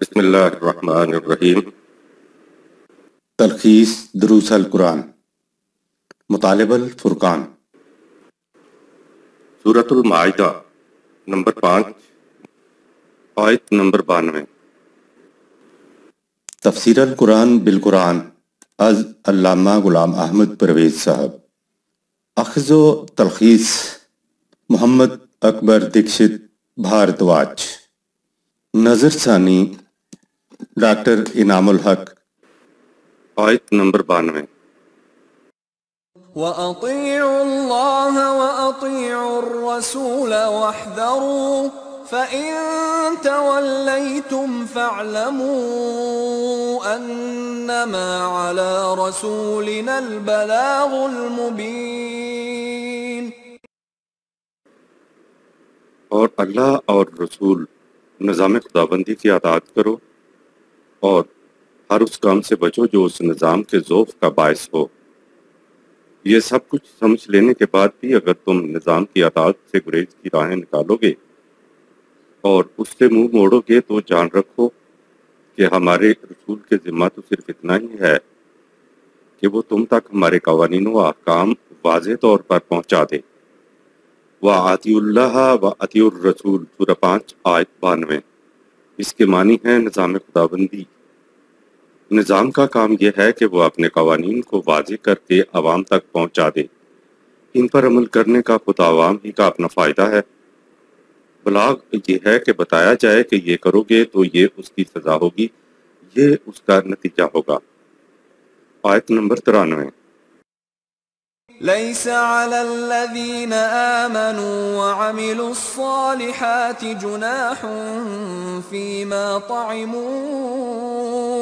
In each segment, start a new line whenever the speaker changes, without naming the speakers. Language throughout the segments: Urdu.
بسم اللہ الرحمن الرحیم۔
تلخیص دروس القرآن، مطالب الفرقان۔
سورۃ المائدہ نمبر 5 آیت نمبر 92۔
تفسیر القرآن بالقرآن از علامہ غلام احمد پرویز صاحب۔ اخذ و تلخیص محمد اکبر دکشت بھارتواج۔ نظر ثانی ڈاکٹر انعام الحق۔
آیت نمبر 92۔
وَأَطِيعُوا اللَّهَ وَأَطِيعُوا الرَّسُولَ وَاحْذَرُوا فَإِن تَوَلَّيْتُمْ فَاعْلَمُوا أَنَّمَا عَلَى رَسُولِنَا الْبَلَاغُ الْمُبِينُ۔
اور اللہ اور رسول نظام خداوندی کی اطاعت کرو اور ہر اس کام سے بچو جو اس نظام کے ذوف کا باعث ہو۔ یہ سب کچھ سمجھ لینے کے بعد بھی اگر تم نظام کی اطاعت سے گریز کی راہیں نکالو گے اور اس سے منہ موڑو گے تو جان رکھو کہ ہمارے رسول کے ذمہ تو صرف اتنا ہی ہے کہ وہ تم تک ہمارے قوانین و احکام واضح طور پر پہنچا دے۔ وَأَطِیعُوا اللَّهَ وَأَطِیعُوا الرَّسُولَ سورہ 5 آیت 92۔ اس کے معنی ہے نظام خداوندی۔ نظام کا کام یہ ہے کہ وہ اپنے قوانین کو واضح کر کے عوام تک پہنچا دے۔ ان پر عمل کرنے کا خود عوام ہی کا اپنا فائدہ ہے۔ بلاغ یہ ہے کہ بتایا جائے کہ یہ کرو گے تو یہ اس کی سزا ہوگی، یہ اس کا نتیجہ ہوگا۔ آیت نمبر 93۔
لَيْسَ عَلَى الَّذِينَ آمَنُوا وَعَمِلُوا الصَّالِحَاتِ جُنَاحٌ فِيمَا طَعِمُوا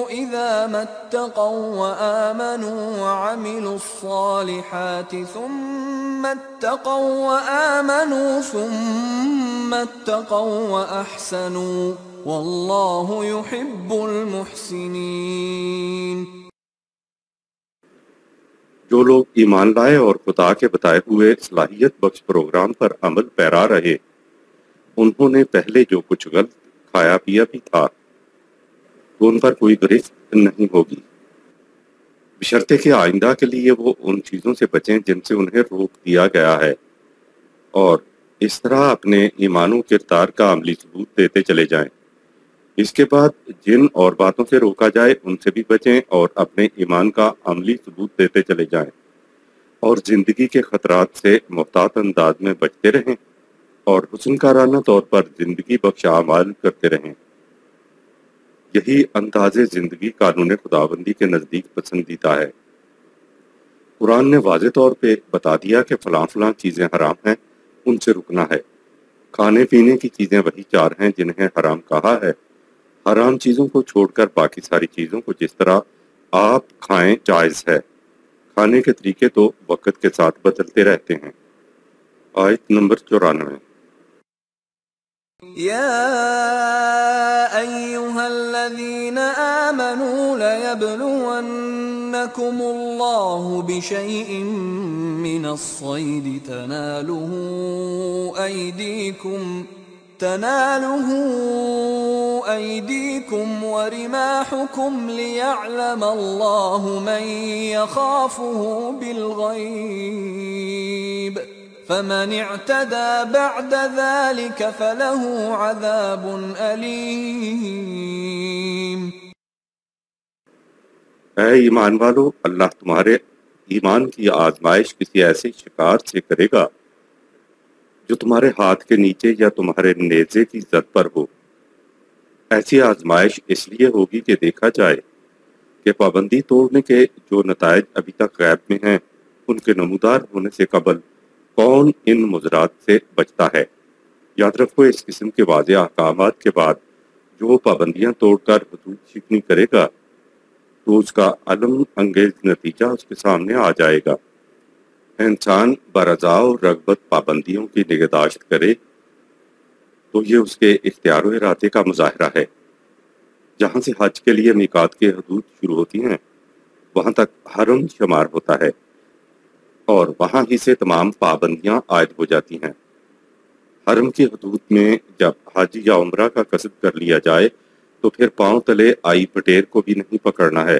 إِذَا مَا اتَّقَوا وَآمَنُوا وَعَمِلُوا الصَّالِحَاتِ ثُمَّ اتَّقَوا وَآمَنُوا ثُمَّ اتَّقَوا وَأَحْسَنُوا وَاللَّهُ يُحِبُّ الْمُحْسِنِينَ۔
جو لوگ ایمان لائے اور خدا کے بتائے ہوئے صلاحیت بخش پروگرام پر عمل پیرا رہے، انہوں نے پہلے جو کچھ غلط کھایا پیا بھی تھا تو ان پر کوئی گرفت نہیں ہوگی، بشرطے کہ آئندہ کے لیے وہ ان چیزوں سے بچیں جن سے انہیں روک دیا گیا ہے، اور اس طرح اپنے ایمان و کردار کا عملی ثبوت دیتے چلے جائیں۔ اس کے بعد جن اور باتوں سے روکا جائے ان سے بھی بچیں اور اپنے ایمان کا عملی ثبوت دیتے چلے جائیں، اور زندگی کے خطرات سے محتاط انداز میں بچتے رہیں اور حسن کارانہ طور پر زندگی بخش اعمال کرتے رہیں۔ یہی انداز زندگی قانون خداوندی کے نزدیک پسندیدہ ہے۔ قرآن نے واضح طور پہ بتا دیا کہ فلاں فلاں چیزیں حرام ہیں، ان سے رکنا ہے۔ کھانے پینے کی چیزیں وہی 4 ہیں جنہیں حرام کہا ہے۔ حرام چیزوں کو چھوڑ کر باقی ساری چیزوں کو جس طرح آپ کھائیں جائز ہے۔ کھانے کے طریقے تو وقت کے ساتھ بدلتے رہتے ہیں۔ آیت نمبر 94۔
يَا أَيُّهَا الَّذِينَ آمَنُوا لَيَبْلُوَنَّكُمُ اللَّهُ بِشَيْءٍ مِّنَ الصَّيْدِ تناله أيديكم ورماحكم ليعلم الله من يخافه بالغيب فمن اعتدى بعد ذلك فله عذاب أليم۔
اے ایمان والو، اللہ تمہارے ایمان کی آزمائش کسی ایسے شکار سے کرے گا جو تمہارے ہاتھ کے نیچے یا تمہارے نیزے کی زد پر ہو۔ ایسی آزمائش اس لیے ہوگی کہ دیکھا جائے کہ پابندی توڑنے کے جو نتائج ابھی تک غیب میں ہیں ان کے نمودار ہونے سے قبل کون ان مضرات سے بچتا ہے۔ یاد رکھو اس قسم کے واضح احکامات کے بعد جو پابندیاں توڑ کر حدود شکنی کرے گا تو اس کا علم انگیز نتیجہ اس کے سامنے آ جائے گا۔ انسان برضا و رغبت پابندیوں کی نگہداشت کرے تو یہ اس کے اختیار و ارادے کا مظاہرہ ہے۔ جہاں سے حج کے لیے میقات کے حدود شروع ہوتی ہیں وہاں تک حرم شمار ہوتا ہے اور وہاں ہی سے تمام پابندیاں عائد ہو جاتی ہیں۔ حرم کی حدود میں جب حج یا عمرہ کا قصد کر لیا جائے تو پھر پاؤں تلے آئی پٹیر کو بھی نہیں پکڑنا ہے،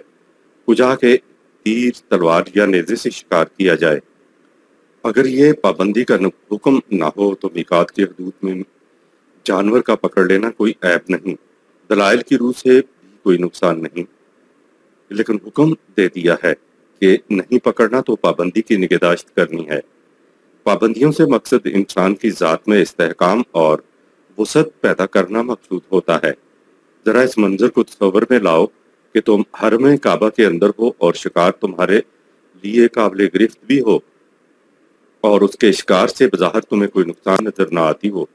کجا کے تیر، تلوار یا نیزے سے شکار کیا جائے۔ اگر یہ پابندی کا حکم نہ ہو تو میقات کی حدود میں جانور کا پکڑ لینا کوئی عیب نہیں، دلائل کی روح سے بھی کوئی نقصان نہیں، لیکن حکم دے دیا ہے کہ نہیں پکڑنا تو پابندی کی نگہداشت کرنی ہے۔ پابندیوں سے مقصد انسان کی ذات میں استحکام اور وسعت پیدا کرنا مقصود ہوتا ہے۔ ذرا اس منظر کو تصور میں لاؤ کہ تم حرم کعبہ کے اندر ہو اور شکار تمہارے لیے قابل گرفت بھی ہو اور اس کے شکار سے بظاہر تمہیں کوئی نقصان نظر نہ آتی ہو،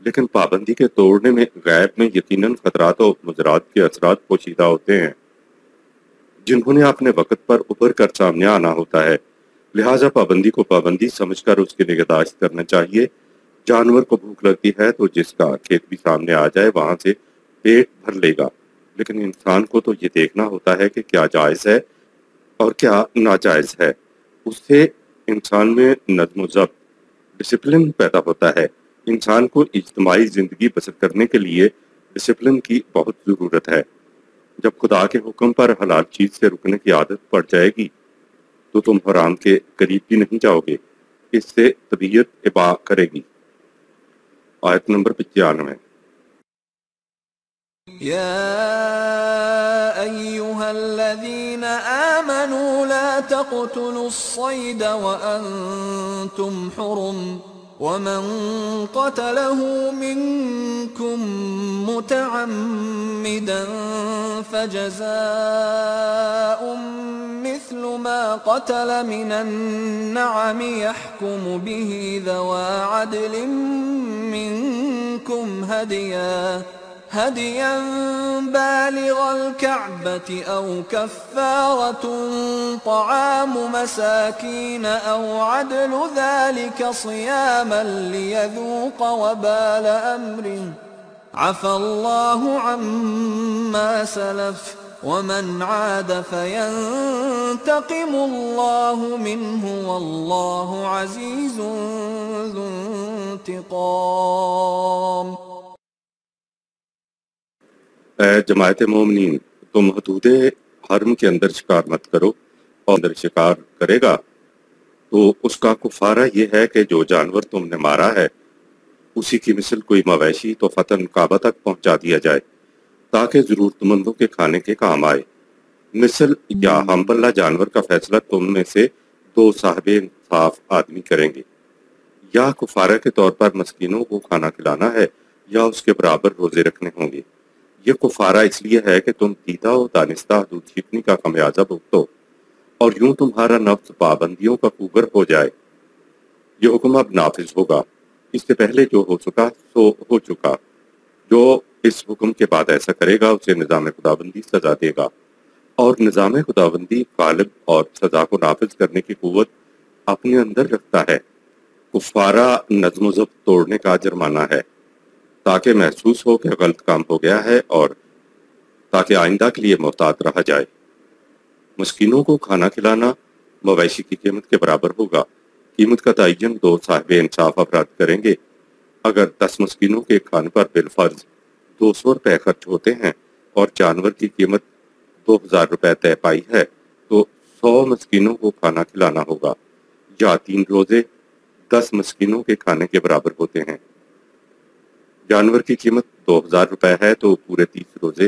لیکن پابندی کے توڑنے میں غیب میں یقیناً خطرات اور مضرات کے اثرات پوشیدہ ہوتے ہیں جنہوں نے اپنے وقت پر ابھر کر سامنے آنا ہوتا ہے۔ لہٰذا پابندی کو پابندی سمجھ کر اس کی نگہداشت کرنا چاہیے۔ جانور کو بھوک لگتی ہے تو جس کا کھیت بھی سامنے آ جائے وہاں سے پیٹ بھر لے گا، لیکن انسان کو تو یہ دیکھنا ہوتا ہے کہ کیا جائز ہے اور کیا ناجائز ہے۔ اس سے انسان میں نظم و ضبط، ڈسپلن پیدا ہوتا ہے۔ انسان کو اجتماعی زندگی بسر کرنے کے لیے ڈسپلن کی بہت ضرورت ہے۔ جب خدا کے حکم پر حلال چیز سے رکنے کی عادت پڑ جائے گی تو تم حرام کے قریب بھی نہیں جاؤ گے، اس سے طبیعت ابا کرے گی۔ آیت نمبر 95۔
يا أيها الذين آمنوا لا تقتلوا الصيد وأنتم حرم ومن قتله منكم متعمدا فجزاء مثل ما قتل من النعم يحكم به ذوى عدل منكم هديا بالغ الكعبة أو كفارة طعام مساكين أو عدل ذلك صياما ليذوق وبال أمره عفى الله عما سلف ومن عاد فينتقم الله منه والله عزيز ذو انتقام۔
اے جماعت مومنین، تم حدود حرم کے اندر شکار مت کرو، اور اندر شکار کرے گا تو اس کا کفارہ یہ ہے کہ جو جانور تم نے مارا ہے اسی کی مثل کوئی مویشی تو فتن کعبہ تک پہنچا دیا جائے تاکہ ضرورت مندوں کے کھانے کے کام آئے۔ مثل یا ہم پلہ جانور کا فیصلہ تم میں سے 2 صاحب انصاف آدمی کریں گے، یا کفارہ کے طور پر مسکینوں کو کھانا کھلانا ہے یا اس کے برابر روزے رکھنے ہوں گے۔ یہ کفارہ اس لیے ہے کہ تم دیدہ و دانستہ حدود شکنی کا خمیازہ بھگتو اور یوں تمہارا نفس پابندیوں کا خوگر ہو جائے۔ یہ حکم اب نافذ ہوگا، اس سے پہلے جو ہو چکا سو ہو چکا۔ جو اس حکم کے بعد ایسا کرے گا اسے نظام خداوندی سزا دے گا، اور نظام خداوندی غالب اور سزا کو نافذ کرنے کی قوت اپنے اندر رکھتا ہے۔ کفارہ نظم و ضبط توڑنے کا جرمانہ ہے تاکہ محسوس ہو کہ غلط کام ہو گیا ہے اور تاکہ آئندہ کے لیے محتاط رہا جائے۔ مسکینوں کو کھانا کھلانا مویشی کی قیمت کے برابر ہوگا۔ قیمت کا تعین 2 صاحب انصاف افراد کریں گے۔ اگر 10 مسکینوں کے کھانے پر بالفرض 200 روپے خرچ ہوتے ہیں اور جانور کی قیمت 2000 روپے طے پائی ہے تو 100 مسکینوں کو کھانا کھلانا ہوگا، یا 3 روزے 10 مسکینوں کے کھانے کے برابر ہوتے ہیں۔ جانور کی قیمت 2000 روپے ہے تو پورے 30 روزے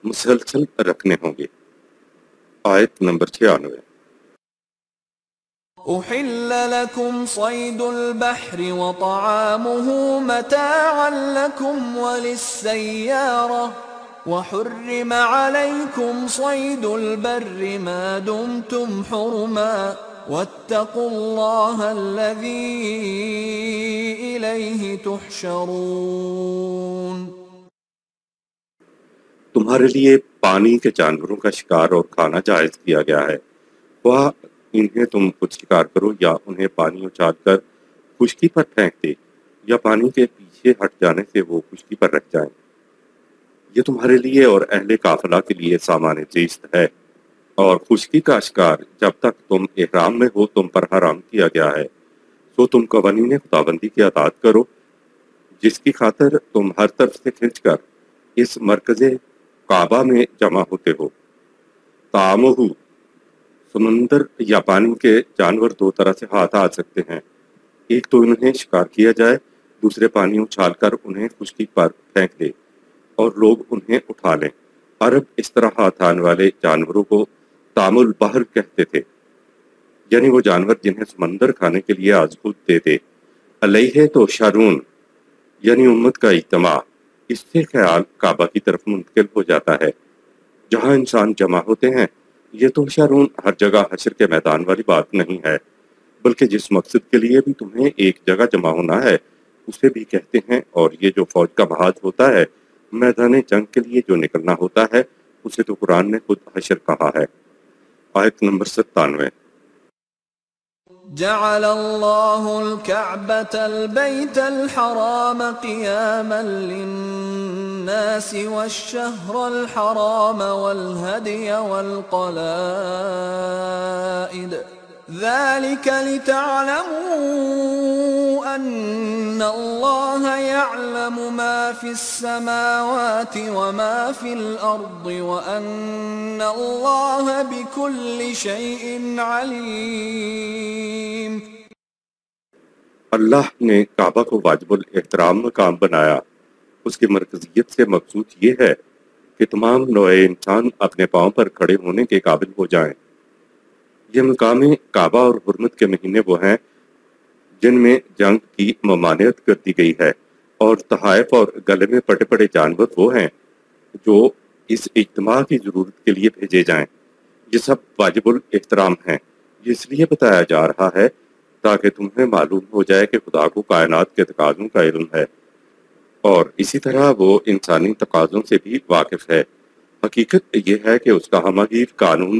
مسلسل رکھنے ہوں گے۔ آیت نمبر 96۔
أحل لكم صيد البحر وطعامه متاعا لكم وللسيارة وحرم عليكم صيد البر ما دمتم حرما واتقوا الله الذي إليه تحشرون۔
تمہارے لیے پانی کے جانوروں کا شکار اور کھانا جائز کیا گیا ہے، خواہ انہیں تم خود شکار کرو یا انہیں پانی اچال کر خشکی پر پھینک دے یا پانی کے پیچھے ہٹ جانے سے وہ خشکی پر رہ جائیں۔ یہ تمہارے لیے اور اہل قافلہ کے لیے سامان زیست ہے، اور خشکی کا شکار جب تک تم احرام میں ہو تم پر حرام کیا گیا ہے۔ سو تم قوانین خداوندی کی اطاعت کرو جس کی خاطر تم ہر طرف سے کھنچ کر اس مرکز کعبہ میں جمع ہوتے ہو۔ طعامہ، سمندر یا پانی کے جانور دو طرح سے ہاتھ آ سکتے ہیں، ایک تو انہیں شکار کیا جائے، دوسرے پانی اچھال کر انہیں خشکی پر پھینک دے اور لوگ انہیں اٹھا لیں۔ عرب اس طرح ہاتھ آنے والے جانوروں کو طعام البحر کہتے تھے، یعنی وہ جانور جنہیں سمندر کھانے کے لیے آزمود دیتے۔ علیہ تو شارون یعنی امت کا اجتماع، اس سے خیال کعبہ کی طرف منتقل ہو جاتا ہے جہاں انسان جمع ہوتے ہیں۔ یہ تو شارون ہر جگہ حشر کے میدان والی بات نہیں ہے، بلکہ جس مقصد کے لیے بھی تمہیں ایک جگہ جمع ہونا ہے اسے بھی کہتے ہیں، اور یہ جو فوج کا محاذ ہوتا ہے، میدان جنگ کے لیے جو نکلنا ہوتا ہے، اسے تو قرآن نے خود حشر کہا ہے۔ آیت نمبر 97۔
جعل الله الكعبة البيت الحرام قياما للناس والشهر الحرام والهدي والقلائد ذلك لتعلموا أن الله يعلم ما في السماوات وما في الأرض وأن الله بكل شيء عليم۔
اللہ نے کعبہ کو واجب الاحترام مقام بنایا۔ اس کی مرکزیت سے مقصود یہ ہے کہ تمام نوع انسان اپنے پاؤں پر کھڑے ہونے کے قابل ہو جائیں۔ یہ مقام کعبہ اور حرمت کے مہینے وہ ہیں جن میں جنگ کی ممانعت کر دی گئی ہے، اور تحائف اور گلے میں پٹے پڑے جانور وہ ہیں جو اس اجتماع کی ضرورت کے لیے بھیجے جائیں۔ یہ سب واجب الاحترام ہیں۔ یہ اس لیے بتایا جا رہا ہے تاکہ تمہیں معلوم ہو جائے کہ خدا کو کائنات کے تقاضوں کا علم ہے، اور اسی طرح وہ انسانی تقاضوں سے بھی واقف ہے۔ حقیقت یہ ہے کہ اس کا ہمگیر قانون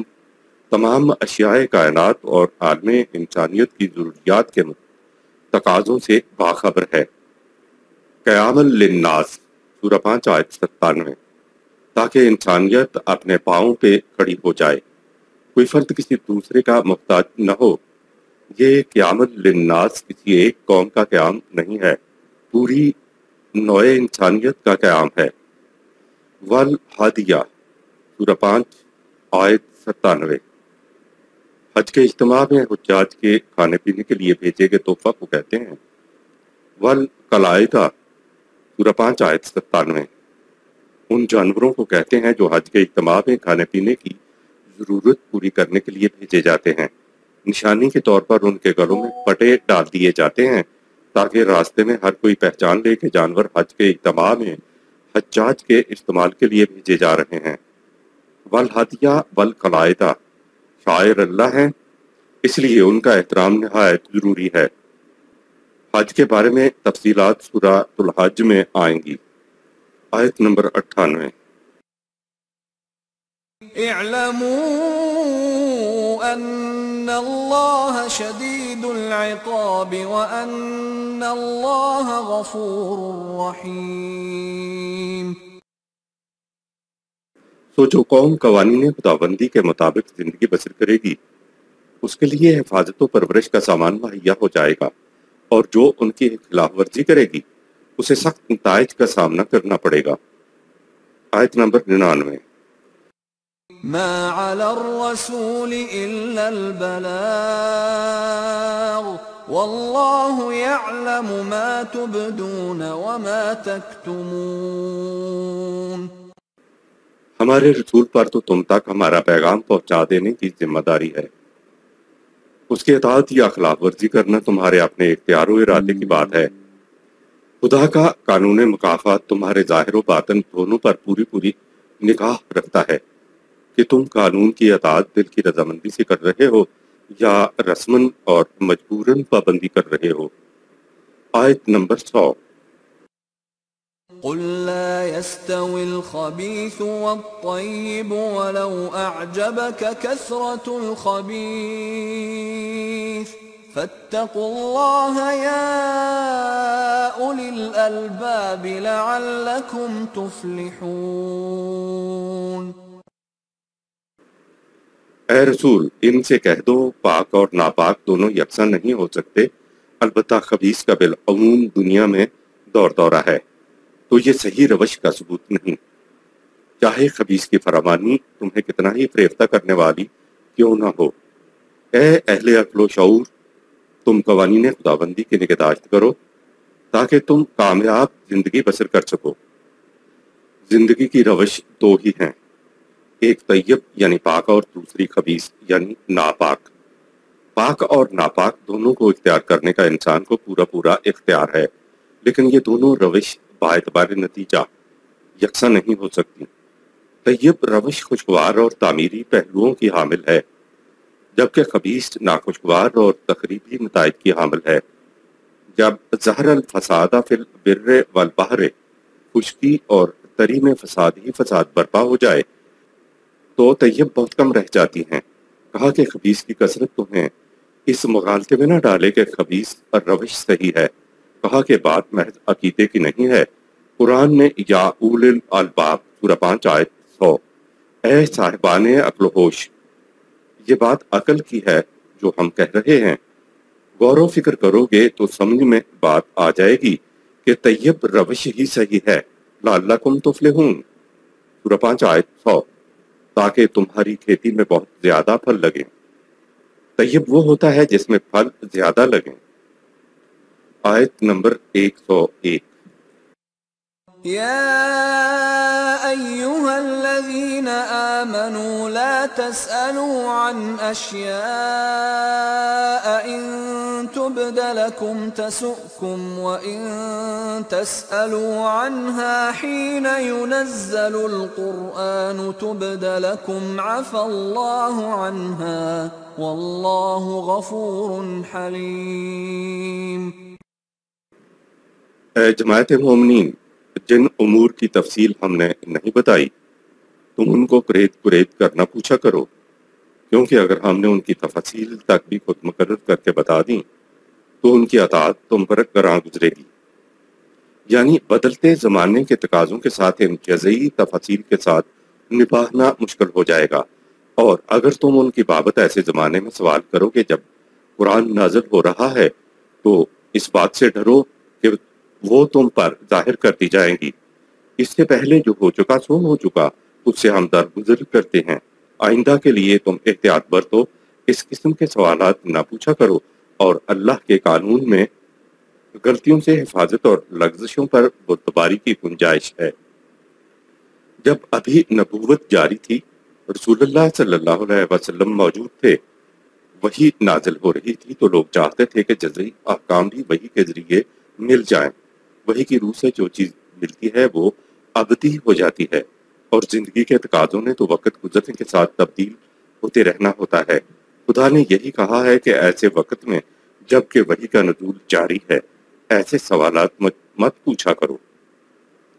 تمام اشیاء کائنات اور عالم انسانیت کی ضروریات کے تقاضوں سے باخبر ہے۔ قیام للناس، سورہ 5 آیت 97، تاکہ انسانیت اپنے پاؤں پہ کھڑی ہو جائے، کوئی فرد کسی دوسرے کا محتاج نہ ہو۔ یہ قیام للناس کسی ایک قوم کا قیام نہیں ہے، پوری نوع انسانیت کا قیام ہے۔ والہدیہ، سورہ 5 آیت 97، حج کے اجتماع میں حجاج کے کھانے پینے کے لیے بھیجے گئے تحفہ کو کہتے ہیں۔ والقلائدہ، سورہ 5 آیت 97، ان جانوروں کو کہتے ہیں جو حج کے اجتماع میں کھانے پینے کی ضرورت پوری کرنے کے لیے بھیجے جاتے ہیں۔ نشانی کے طور پر ان کے گلوں میں پٹے ڈال دیے جاتے ہیں تاکہ راستے میں ہر کوئی پہچان لے کہ جانور حج کے اجتماع میں حجاج کے استعمال کے لیے بھیجے جا رہے ہیں۔ والہدیہ والقلائدہ شاعر اللہ ہیں، اس لیے ان کا احترام نہایت ضروری ہے۔ حج کے بارے میں تفصیلات سورہ الحج میں آئیں گی۔ آیت نمبر 98۔
اعلموا ان اللہ شدید العقاب وان اللہ غفور رحیم۔
سو جو قوم قوانین خداوندی کے مطابق زندگی بسر کرے گی اس کے لیے حفاظت و پرورش کا سامان مہیا ہو جائے گا، اور جو ان کی خلاف ورزی کرے گی اسے سخت نتائج کا سامنا کرنا پڑے گا۔ آیت نمبر 99۔
ما على الرسول الا البلاغ والله يعلم ما تبدون وما تكتمون۔
ہمارے رسول پر تو تم تک ہمارا پیغام پہنچا دینے کی ذمہ داری ہے، اس کی اطاعت یا خلاف ورزی کرنا تمہارے اپنے اختیار و ارادے کی بات ہے۔ خدا کا قانون مکافات تمہارے ظاہر و باطن دونوں پر پوری پوری نگاہ رکھتا ہے کہ تم قانون کی اطاعت دل کی رضامندی سے کر رہے ہو یا رسماً اور مجبوراً پابندی کر رہے ہو۔ آیت نمبر 100۔
قل لا يستوي الخبيث والطيب ولو أعجبك كثرة الخبيث فاتقوا الله يا أولي الألباب لعلكم تفلحون۔
اے رسول، ان سے کہہ دو پاک اور ناپاک دونوں یکساں نہیں ہو سکتے، البتہ خبیث کا بالعموم دنیا میں دور دورہ ہے، تو یہ صحیح روش کا ثبوت نہیں۔ چاہے خبیث کی فراوانی تمہیں کتنا ہی فریفتہ کرنے والی کیوں نہ ہو۔ اے اہل عقل و شعور، تم قوانین خداوندی کی نگہداشت کرو تاکہ تم کامیاب زندگی بسر کر سکو۔ زندگی کی روش دو ہی ہیں، ایک طیب یعنی پاک اور دوسری خبیث یعنی ناپاک۔ پاک اور ناپاک دونوں کو اختیار کرنے کا انسان کو پورا پورا اختیار ہے، لیکن یہ دونوں روش باعتبار نتیجہ یکساں نہیں ہو سکتی۔ طیب روش خوشگوار اور تعمیری پہلوؤں کی حامل ہے، جبکہ خبیث ناخوشگوار اور تخریبی نتائج کی حامل ہے۔ جب ظہر الفساد فی البر والبحر، خشکی اور تری میں فساد ہی فساد برپا ہو جائے تو طیب بہت کم رہ جاتی ہیں۔ کہا کہ خبیث کی کثرت تمہیں اس مغالطے میں نہ ڈالے کہ خبیث روش صحیح ہے۔ کہا کہ بات محض عقیدے کی نہیں ہے۔ قرآن نے یا اول الالباب سورہ 5 آیت 100، اے صاحبان عقل و ہوش، یہ بات عقل کی ہے جو ہم کہہ رہے ہیں۔ غور و فکر کرو گے تو سمجھ میں بات آ جائے گی کہ طیب روش ہی صحیح ہے۔ لعلکم تفلحون سورہ 5 آیت 100، تاکہ تمہاری کھیتی میں بہت زیادہ پھل لگیں۔ طیب وہ ہوتا ہے جس میں پھل زیادہ لگیں۔ آیت نمبر 101۔
يا أيها الذين آمنوا لا تسألوا عن أشياء إن تبد لكم تسؤكم وإن تسألوا عنها حين ينزل القرآن تبد لكم عفى الله عنها والله غفور حليم۔
اے جماعت مومنین، جن امور کی تفصیل ہم نے نہیں بتائی تم ان کو قرید کر نہ پوچھا کرو، کیونکہ اگر ہم نے ان کی تفصیل تک بھی خود مقرر کر کے بتا دیں تو ان کی اطاعت تم پر گراں گزرے گی۔ یعنی بدلتے زمانے کے تقاضوں کے ساتھ ان جزئی تفصیل کے ساتھ نبھانا مشکل ہو جائے گا، اور اگر تم ان کی بابت ایسے زمانے میں سوال کرو کہ جب قرآن نازل ہو رہا ہے تو اس بات سے ڈرو کہ وہ تم پر ظاہر کر دی جائیں گی۔ اس سے پہلے جو ہو چکا سو ہو چکا، اس سے ہم درگزر کرتے ہیں۔ آئندہ کے لیے تم احتیاط برتو، اس قسم کے سوالات نہ پوچھا کرو، اور اللہ کے قانون میں غلطیوں سے حفاظت اور لغزشوں پر بردباری کی گنجائش ہے۔ جب ابھی نبوت جاری تھی، رسول اللہ صلی اللہ علیہ وسلم موجود تھے، وحی نازل ہو رہی تھی، تو لوگ چاہتے تھے کہ جزئی احکام بھی وحی کے ذریعے مل جائیں۔ وحی کی روح سے جو چیز ملتی ہے وہ ابدی ہو جاتی ہے، اور زندگی کے تقاضوں نے تو وقت گزرنے کے ساتھ تبدیل ہوتے رہنا ہوتا ہے۔ خدا نے یہی کہا ہے کہ ایسے وقت میں جب کہ وحی کا نزول جاری ہے، ایسے سوالات مت پوچھا کرو،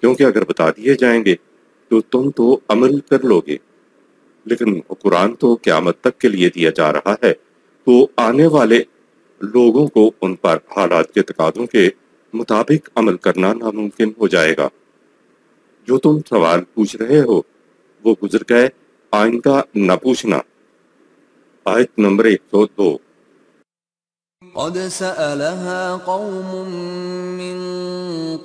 کیونکہ اگر بتا دیے جائیں گے تو تم تو عمل کر لو گے، لیکن قرآن تو قیامت تک کے لیے دیا جا رہا ہے، تو آنے والے لوگوں کو ان پر حالات کے تقاضوں کے مطابق عمل کرنا ناممکن ہو جائے گا۔ جو تم سوال پوچھ رہے ہو وہ گزر گئے، آئندہ نہ پوچھنا۔ آیت نمبر 102۔
قد سألها قوم من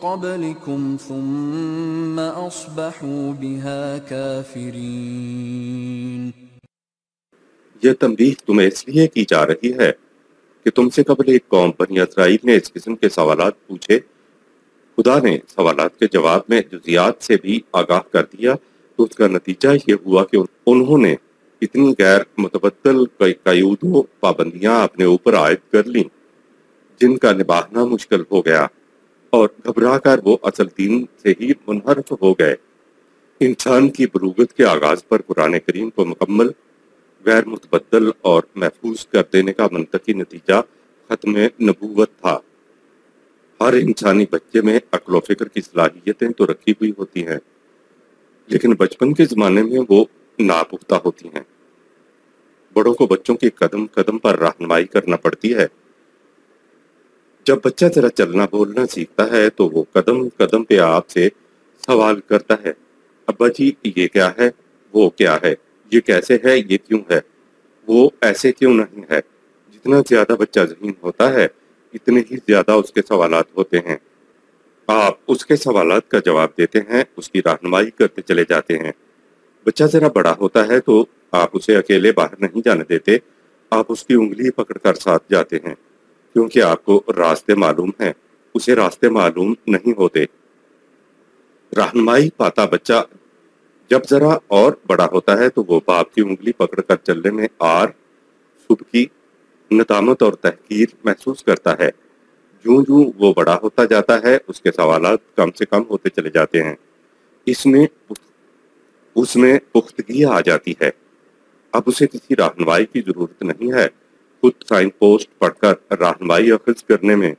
قبلكم ثم أصبحوا بها كافرين۔
یہ تنبیہ تمہیں اس لیے کی جا رہی ہے کہ تم سے قبل ایک قوم بنی اسرائیل نے اس قسم کے سوالات پوچھے، خدا نے سوالات کے جواب میں جزیات سے بھی آگاہ کر دیا، تو اس کا نتیجہ یہ ہوا کہ انہوں نے اتنی غیر متبدل قیود و پابندیاں اپنے اوپر عائد کر لیں جن کا نبھانا مشکل ہو گیا، اور گھبرا کر وہ اصل دین سے ہی منحرف ہو گئے۔ انسان کی بلوغت کے آغاز پر قرآن کریم کو مکمل، غیر متبدل اور محفوظ کر دینے کا منطقی نتیجہ ختم نبوت تھا۔ ہر انسانی بچے میں عقل و فکر کی صلاحیتیں تو رکھی ہوئی ہوتی ہیں، لیکن بچپن کے زمانے میں وہ ناپختہ ہوتی ہیں۔ بڑوں کو بچوں کی قدم قدم پر رہنمائی کرنا پڑتی ہے۔ جب بچہ ذرا چلنا بولنا سیکھتا ہے تو وہ قدم قدم پہ آپ سے سوال کرتا ہے، ابا جی یہ کیا ہے، وہ کیا ہے، یہ کیسے ہے، یہ کیوں ہے، وہ ایسے کیوں نہیں ہے۔ جتنا زیادہ بچہ ذہین ہوتا ہے اتنے ہی زیادہ اس کے سوالات ہوتے ہیں۔ آپ اس کے سوالات کا جواب دیتے ہیں، اس کی رہنمائی کرتے چلے جاتے ہیں، بچہ ذرا بڑا ہوتا ہے تو آپ اسے اکیلے باہر نہیں جانے دیتے، آپ اس کی انگلی پکڑ کر ساتھ جاتے ہیں، کیونکہ آپ کو راستے معلوم ہیں، اسے راستے معلوم نہیں ہوتے۔ رہنمائی پاتا بچہ جب ذرا اور بڑا ہوتا ہے تو وہ باپ کی انگلی پکڑ کر چلنے میں آر، سبکی، ندامت اور تحقیر محسوس کرتا ہے۔ جوں جوں وہ بڑا ہوتا جاتا ہے اس کے سوالات کم سے کم ہوتے چلے جاتے ہیں، اس میں پختگی آ جاتی ہے۔ اب اسے کسی رہنمائی کی ضرورت نہیں ہے، خود سائن پوسٹ پڑھ کر رہنمائی اخذ کرنے میں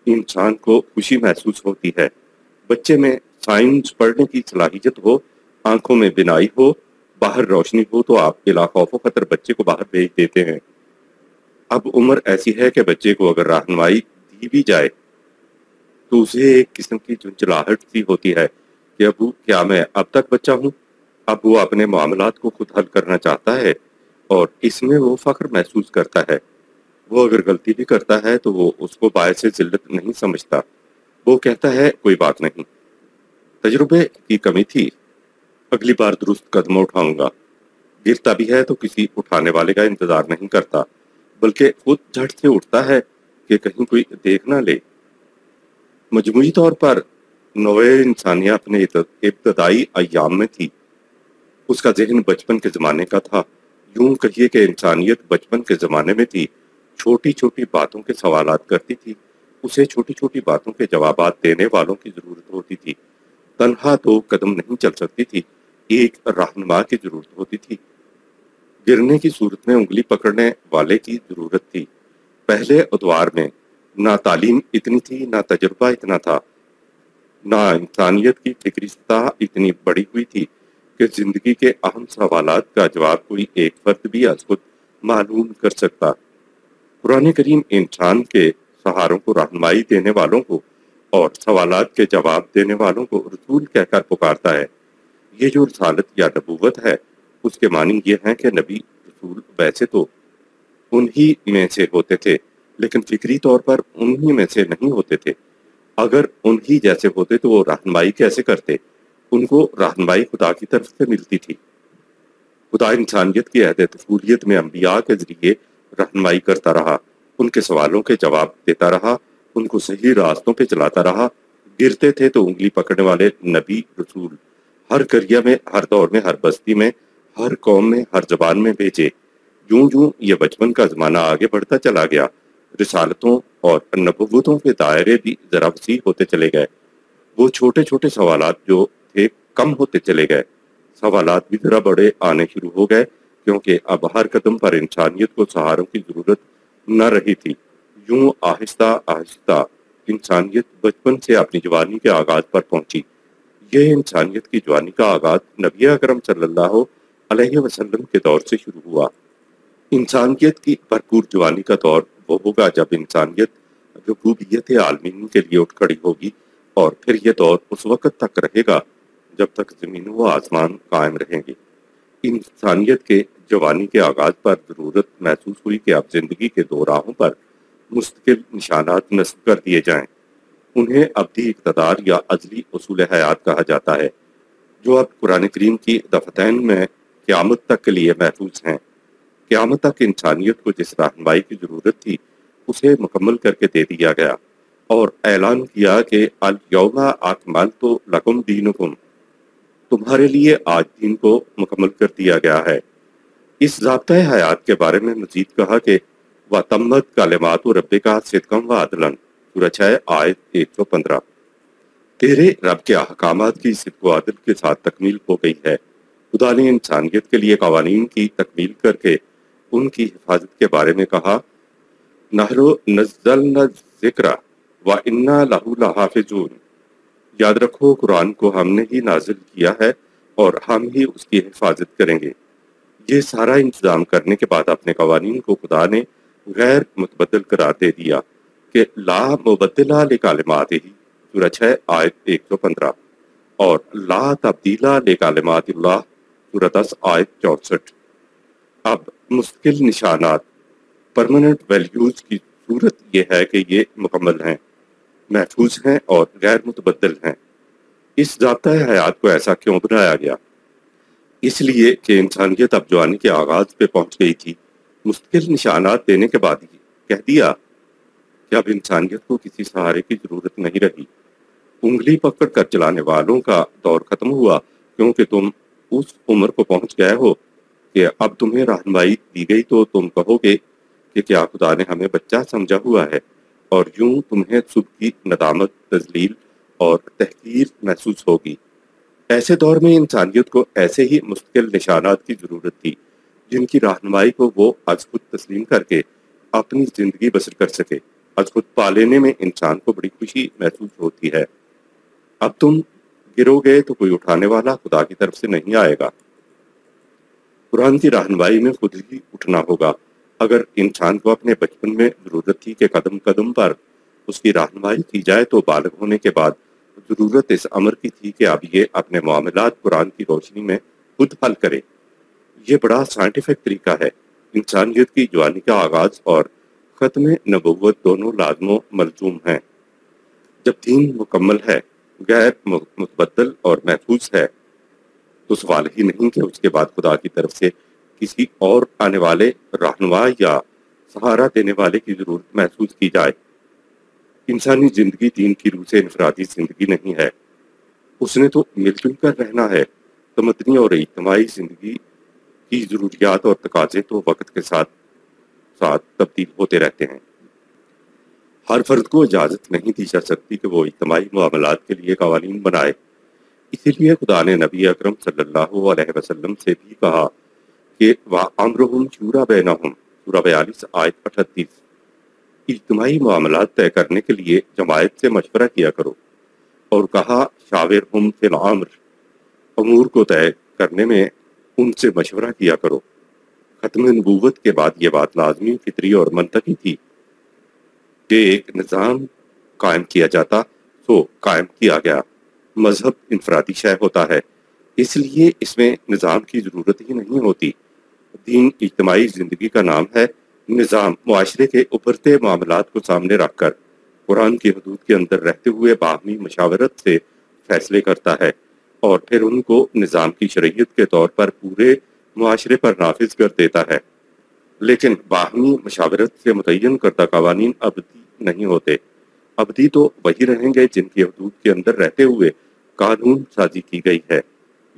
انسان کو خوشی محسوس ہوتی ہے۔ بچے میں سائنس پڑھنے کی صلاحیت ہو، آنکھوں میں بینائی ہو، باہر روشنی ہو تو آپ بلا خوف و خطر بچے کو باہر بھیج دیتے ہیں۔ اب عمر ایسی ہے کہ بچے کو اگر رہنمائی دی بھی جائے تو اسے ایک قسم کی چنچلاہٹ سی ہوتی ہے کہ ابو کیا میں اب تک بچہ ہوں؟ اب وہ اپنے معاملات کو خود حل کرنا چاہتا ہے اور اس میں وہ فخر محسوس کرتا ہے۔ وہ اگر غلطی بھی کرتا ہے تو وہ اس کو باعث ذلت نہیں سمجھتا، وہ کہتا ہے کوئی بات نہیں، تجربے کی کمی تھی، اگلی بار درست قدم اٹھاؤں گا۔ گرتا بھی ہے تو کسی اٹھانے والے کا انتظار نہیں کرتا، بلکہ خود جھٹ سے اٹھتا ہے کہ کہیں کوئی دیکھ نہ لے۔ مجموعی طور پر نوع انسانیہ اپنے ابتدائی ایام میں تھی، اس کا ذہن بچپن کے زمانے کا تھا۔ یوں کہیے کہ انسانیت بچپن کے زمانے میں تھی، چھوٹی چھوٹی باتوں کے سوالات کرتی تھی، اسے چھوٹی چھوٹی باتوں کے جوابات دینے والوں کی ضرورت ہوتی تھی، تنہا دو قدم نہیں چل سکتی تھی، ایک رہنما کی ضرورت ہوتی تھی، گرنے کی صورت میں انگلی پکڑنے والے کی ضرورت تھی۔ پہلے ادوار میں نہ تعلیم اتنی تھی، نہ تجربہ اتنا تھا، نہ انسانیت کی فکری سطح اتنی بڑی ہوئی تھی کہ زندگی کے اہم سوالات کا جواب کوئی ایک فرد بھی از خود معلوم کر سکتا۔ قرآن کریم انسان کے سہاروں کو رہنمائی دینے والوں کو اور سوالات کے جواب دینے والوں کو رسول کہہ کر پکارتا ہے۔ یہ جو رسالت یا نبوت ہے اس کے معنی یہ ہیں کہ نبی رسول ویسے تو انہی میں سے ہوتے تھے لیکن فکری طور پر انہی میں سے نہیں ہوتے تھے۔ اگر انہی جیسے ہوتے تو وہ رہنمائی کیسے کرتے؟ ان کو رہنمائی خدا کی طرف سے ملتی تھی۔ خدا انسانیت کی عہد طفولیت میں انبیاء کے ذریعے رہنمائی کرتا رہا، ان کے سوالوں کے جواب دیتا رہا، ان کو صحیح راستوں پہ چلاتا رہا۔ گرتے تھے تو انگلی پکڑنے والے نبی رسول ہر قریہ میں، ہر دور میں، ہر بستی میں، ہر قوم میں، ہر زبان میں بھیجے۔ جوں جوں یہ بچپن کا زمانہ آگے بڑھتا چلا گیا، رسالتوں اور نبوتوں کے دائرے بھی ذرا وسیع ہوتے چلے گئے۔ وہ چھوٹے چھوٹے سوالات جو تھے کم ہوتے چلے گئے، سوالات بھی ذرا بڑے آنے شروع ہو گئے، کیونکہ اب ہر قدم پر انسانیت کو سہاروں کی ضرورت نہ رہی تھی۔ یوں آہستہ آہستہ انسانیت بچپن سے اپنی جوانی کے آغاز پر پہنچی۔ یہ انسانیت کی جوانی کا آغاز نبی اکرم صلی اللہ علیہ وسلم کے دور سے شروع ہوا۔ انسانیت کی بھرپور جوانی کا دور وہ ہوگا جب انسانیت ربوبیت عالمین کے لیے اٹھ کھڑی ہوگی، اور پھر یہ دور اس وقت تک رہے گا جب تک زمین و آسمان قائم رہیں گے۔ انسانیت کے جوانی کے آغاز پر ضرورت محسوس ہوئی کہ اب زندگی کے دو راہوں پر مستقل نشانات نصب کر دیے جائیں۔ انہیں ابدی اقتدار یا ازلی اصول حیات کہا جاتا ہے، جو اب قرآن کریم کی دفتین میں قیامت تک کے لیے محفوظ ہیں۔ قیامت تک انسانیت کو جس رہنمائی کی ضرورت تھی اسے مکمل کر کے دے دیا گیا، اور اعلان کیا کہ الیوم اکملت لکم دینکم، تمہارے لیے آج دین کو مکمل کر دیا گیا ہے۔ اس ضابطۂ حیات کے بارے میں مزید کہا کہ وَتَمَّتْ کَلِمَاتُ رَبِّکَ صِدْقًا وَعَدْلًا، سورہ 6 آیت 115۔ تیرے رب کے احکامات کی صدق و عدل کے ساتھ تکمیل ہو گئی ہے۔ خدا نے انسانیت کے لیے قوانین کی تکمیل کر کے ان کی حفاظت کے بارے میں کہا، نَحْنُ نَزَّلْنَا الذِّکْرَ وَإِنَّا لَهُ لَحَافِظُونَ۔ یاد رکھو قرآن کو ہم نے ہی نازل کیا ہے اور ہم ہی اس کی حفاظت کریں گے۔ یہ سارا انتظام کرنے کے بعد اپنے قوانین کو خدا نے غیر متبدل قرار دے دیا کہ لا مبدل لکلماتہ، سورہ 6 آیت 115، اور لا تبدیل لکلمات اللہ، سورہ 10 آیت 64۔ اب مستقل نشانات، پرماننٹ ویلیوز کی صورت یہ ہے کہ یہ مکمل ہیں، محفوظ ہیں اور غیر متبدل ہیں۔ اس ضابطۂ حیات کو ایسا کیوں بنایا گیا؟ اس لیے کہ انسانیت اب جوانی کے آغاز پہ پہنچ گئی تھی، مستقل نشانات دینے کے بعد ہی کہہ دیا کہ اب انسانیت کو کسی سہارے کی ضرورت نہیں رہی۔ انگلی پکڑ کر چلانے والوں کا دور ختم ہوا، کیونکہ تم اس عمر کو پہنچ گئے ہو کہ اب تمہیں رہنمائی دی گئی تو تم کہو گے کہ کیا خدا نے ہمیں بچہ سمجھا ہوا ہے، اور یوں تمہیں صبح کی ندامت، تذلیل اور تحقیر محسوس ہوگی۔ ایسے دور میں انسانیت کو ایسے ہی مستقل نشانات کی ضرورت تھی جن کی رہنمائی کو وہ از خود تسلیم کر کے اپنی زندگی بسر کر سکے۔ از خود پا لینے میں انسان کو بڑی خوشی محسوس ہوتی ہے۔ اب تم گرو گے تو کوئی اٹھانے والا خدا کی طرف سے نہیں آئے گا۔ قرآن کی رہنمائی میں خود ہی اٹھنا ہوگا۔ اگر انسان کو اپنے بچپن میں ضرورت تھی کہ قدم قدم پر اس کی رہنمائی کی جائے، تو بالغ ہونے کے بعد ضرورت اس امر کی تھی کہ اب یہ اپنے معاملات قرآن کی روشنی میں خود حل کرے۔ یہ بڑا سائنٹیفک طریقہ ہے۔ انسانیت کی جوانی کا آغاز اور ختم نبوت دونوں لازم و ملزوم ہیں۔ جب دین مکمل ہے، غیر متبدل اور محفوظ ہے، تو سوال ہی نہیں کہ اس کے بعد خدا کی طرف سے کسی اور آنے والے رہنما یا سہارا دینے والے کی ضرورت محسوس کی جائے۔ انسانی زندگی دین کی روح سے انفرادی زندگی نہیں ہے، اس نے تو مل جل کر رہنا ہے۔ تمدنی اور اجتماعی زندگی کی ضروریات اور تقاضے تو وقت کے ساتھ ساتھ تبدیل ہوتے رہتے ہیں۔ ہر فرد کو اجازت نہیں دی جا سکتی کہ وہ اجتماعی معاملات کے لیے قوانین بنائے۔ اسی لیے خدا نے نبی اکرم صلی اللہ علیہ وسلم سے بھی کہا کہ وَأَمْرُهُمْ شُورَى بَيْنَهُمْ، سورہ 42 آیت 38۔ اجتماعی معاملات طے کرنے کے لیے جماعت سے مشورہ کیا کرو، اور کہا شاورہم فی الامر، امور کو طے کرنے میں ان سے مشورہ کیا کرو۔ ختم نبوت کے بعد یہ بات لازمی، فطری اور منطقی تھی کہ ایک نظام قائم کیا جاتا، سو قائم کیا گیا۔ مذہب انفرادی شے ہوتا ہے، اس لیے اس میں نظام کی ضرورت ہی نہیں ہوتی۔ دین اجتماعی زندگی کا نام ہے۔ نظام معاشرے کے ابھرتے معاملات کو سامنے رکھ کر قرآن کی حدود کے اندر رہتے ہوئے باہمی مشاورت سے فیصلے کرتا ہے، اور پھر ان کو نظام کی شریعت کے طور پر پورے معاشرے پر نافذ کر دیتا ہے۔ لیکن باہمی مشاورت سے متعین کردہ قوانین ابدی نہیں ہوتے۔ ابدی تو وہی رہیں گے جن کی حدود کے اندر رہتے ہوئے قانون سازی کی گئی ہے۔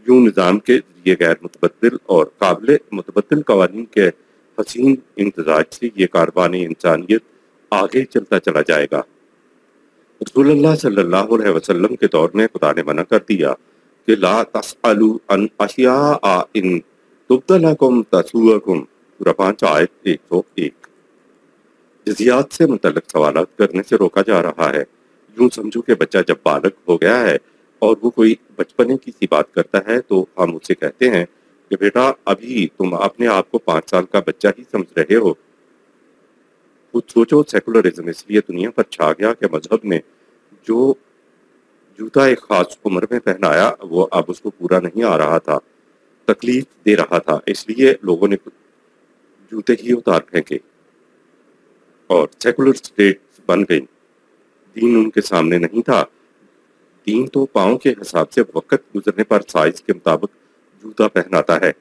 یوں نظام کے ذریعے غیر متبدل اور قابل متبدل قوانین کے حسین امتزاج سے یہ کاروان انسانیت آگے چلتا چلا جائے گا۔ رسول اللہ صلی اللہ علیہ وسلم کے دور میں خدا نے منع کر دیا کہ لا تسألوا عن اشیاء ان تبد لکم تسؤکم، سورہ 5 آیت 101۔ جزیات سے متعلق سوالات کرنے سے روکا جا رہا ہے۔ یوں سمجھو کہ بچہ جب بالغ ہو گیا ہے اور وہ کوئی بچپنے کی سی بات کرتا ہے تو ہم اسے کہتے ہیں کہ بیٹا ابھی تم اپنے آپ کو 5 سال کا بچہ ہی سمجھ رہے ہو۔ خود سوچو، سیکولرزم اس لیے دنیا پر چھا گیا کہ مذہب نے جو جوتا ایک خاص عمر میں پہنایا وہ اب اس کو پورا نہیں آ رہا تھا، تکلیف دے رہا تھا، اس لیے لوگوں نے خود جوتے ہی اتار پھینکے اور سیکولر سٹیٹس بن گئیں۔ دین ان کے سامنے نہیں تھا۔ دین تو پاؤں کے حساب سے وقت گزرنے پر سائز کے مطابق جوتا پہناتا ہے،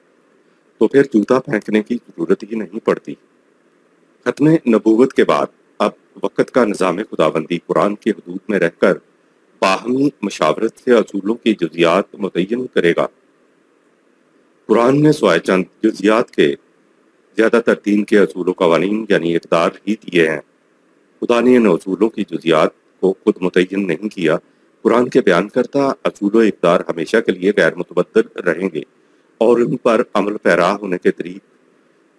تو پھر جوتا پھینکنے کی ضرورت ہی نہیں پڑتی۔ ختم نبوت کے بعد اب وقت کا نظام خداوندی قرآن کی حدود میں رہ کر باہمی مشاورت سے اصولوں کی جزیات متعین کرے گا۔ قرآن نے سوائے چند جزیات کے زیادہ تر دین کے اصول و قوانین یعنی اقدار ہی دیے ہیں۔ خدا نے ان اصولوں کی جزیات کو خود متعین نہیں کیا۔ قرآن کے بیان کرتا اصول و اقدار ہمیشہ کے لیے غیر متبدل رہیں گے، اور ان پر عمل پیرا ہونے کے طریق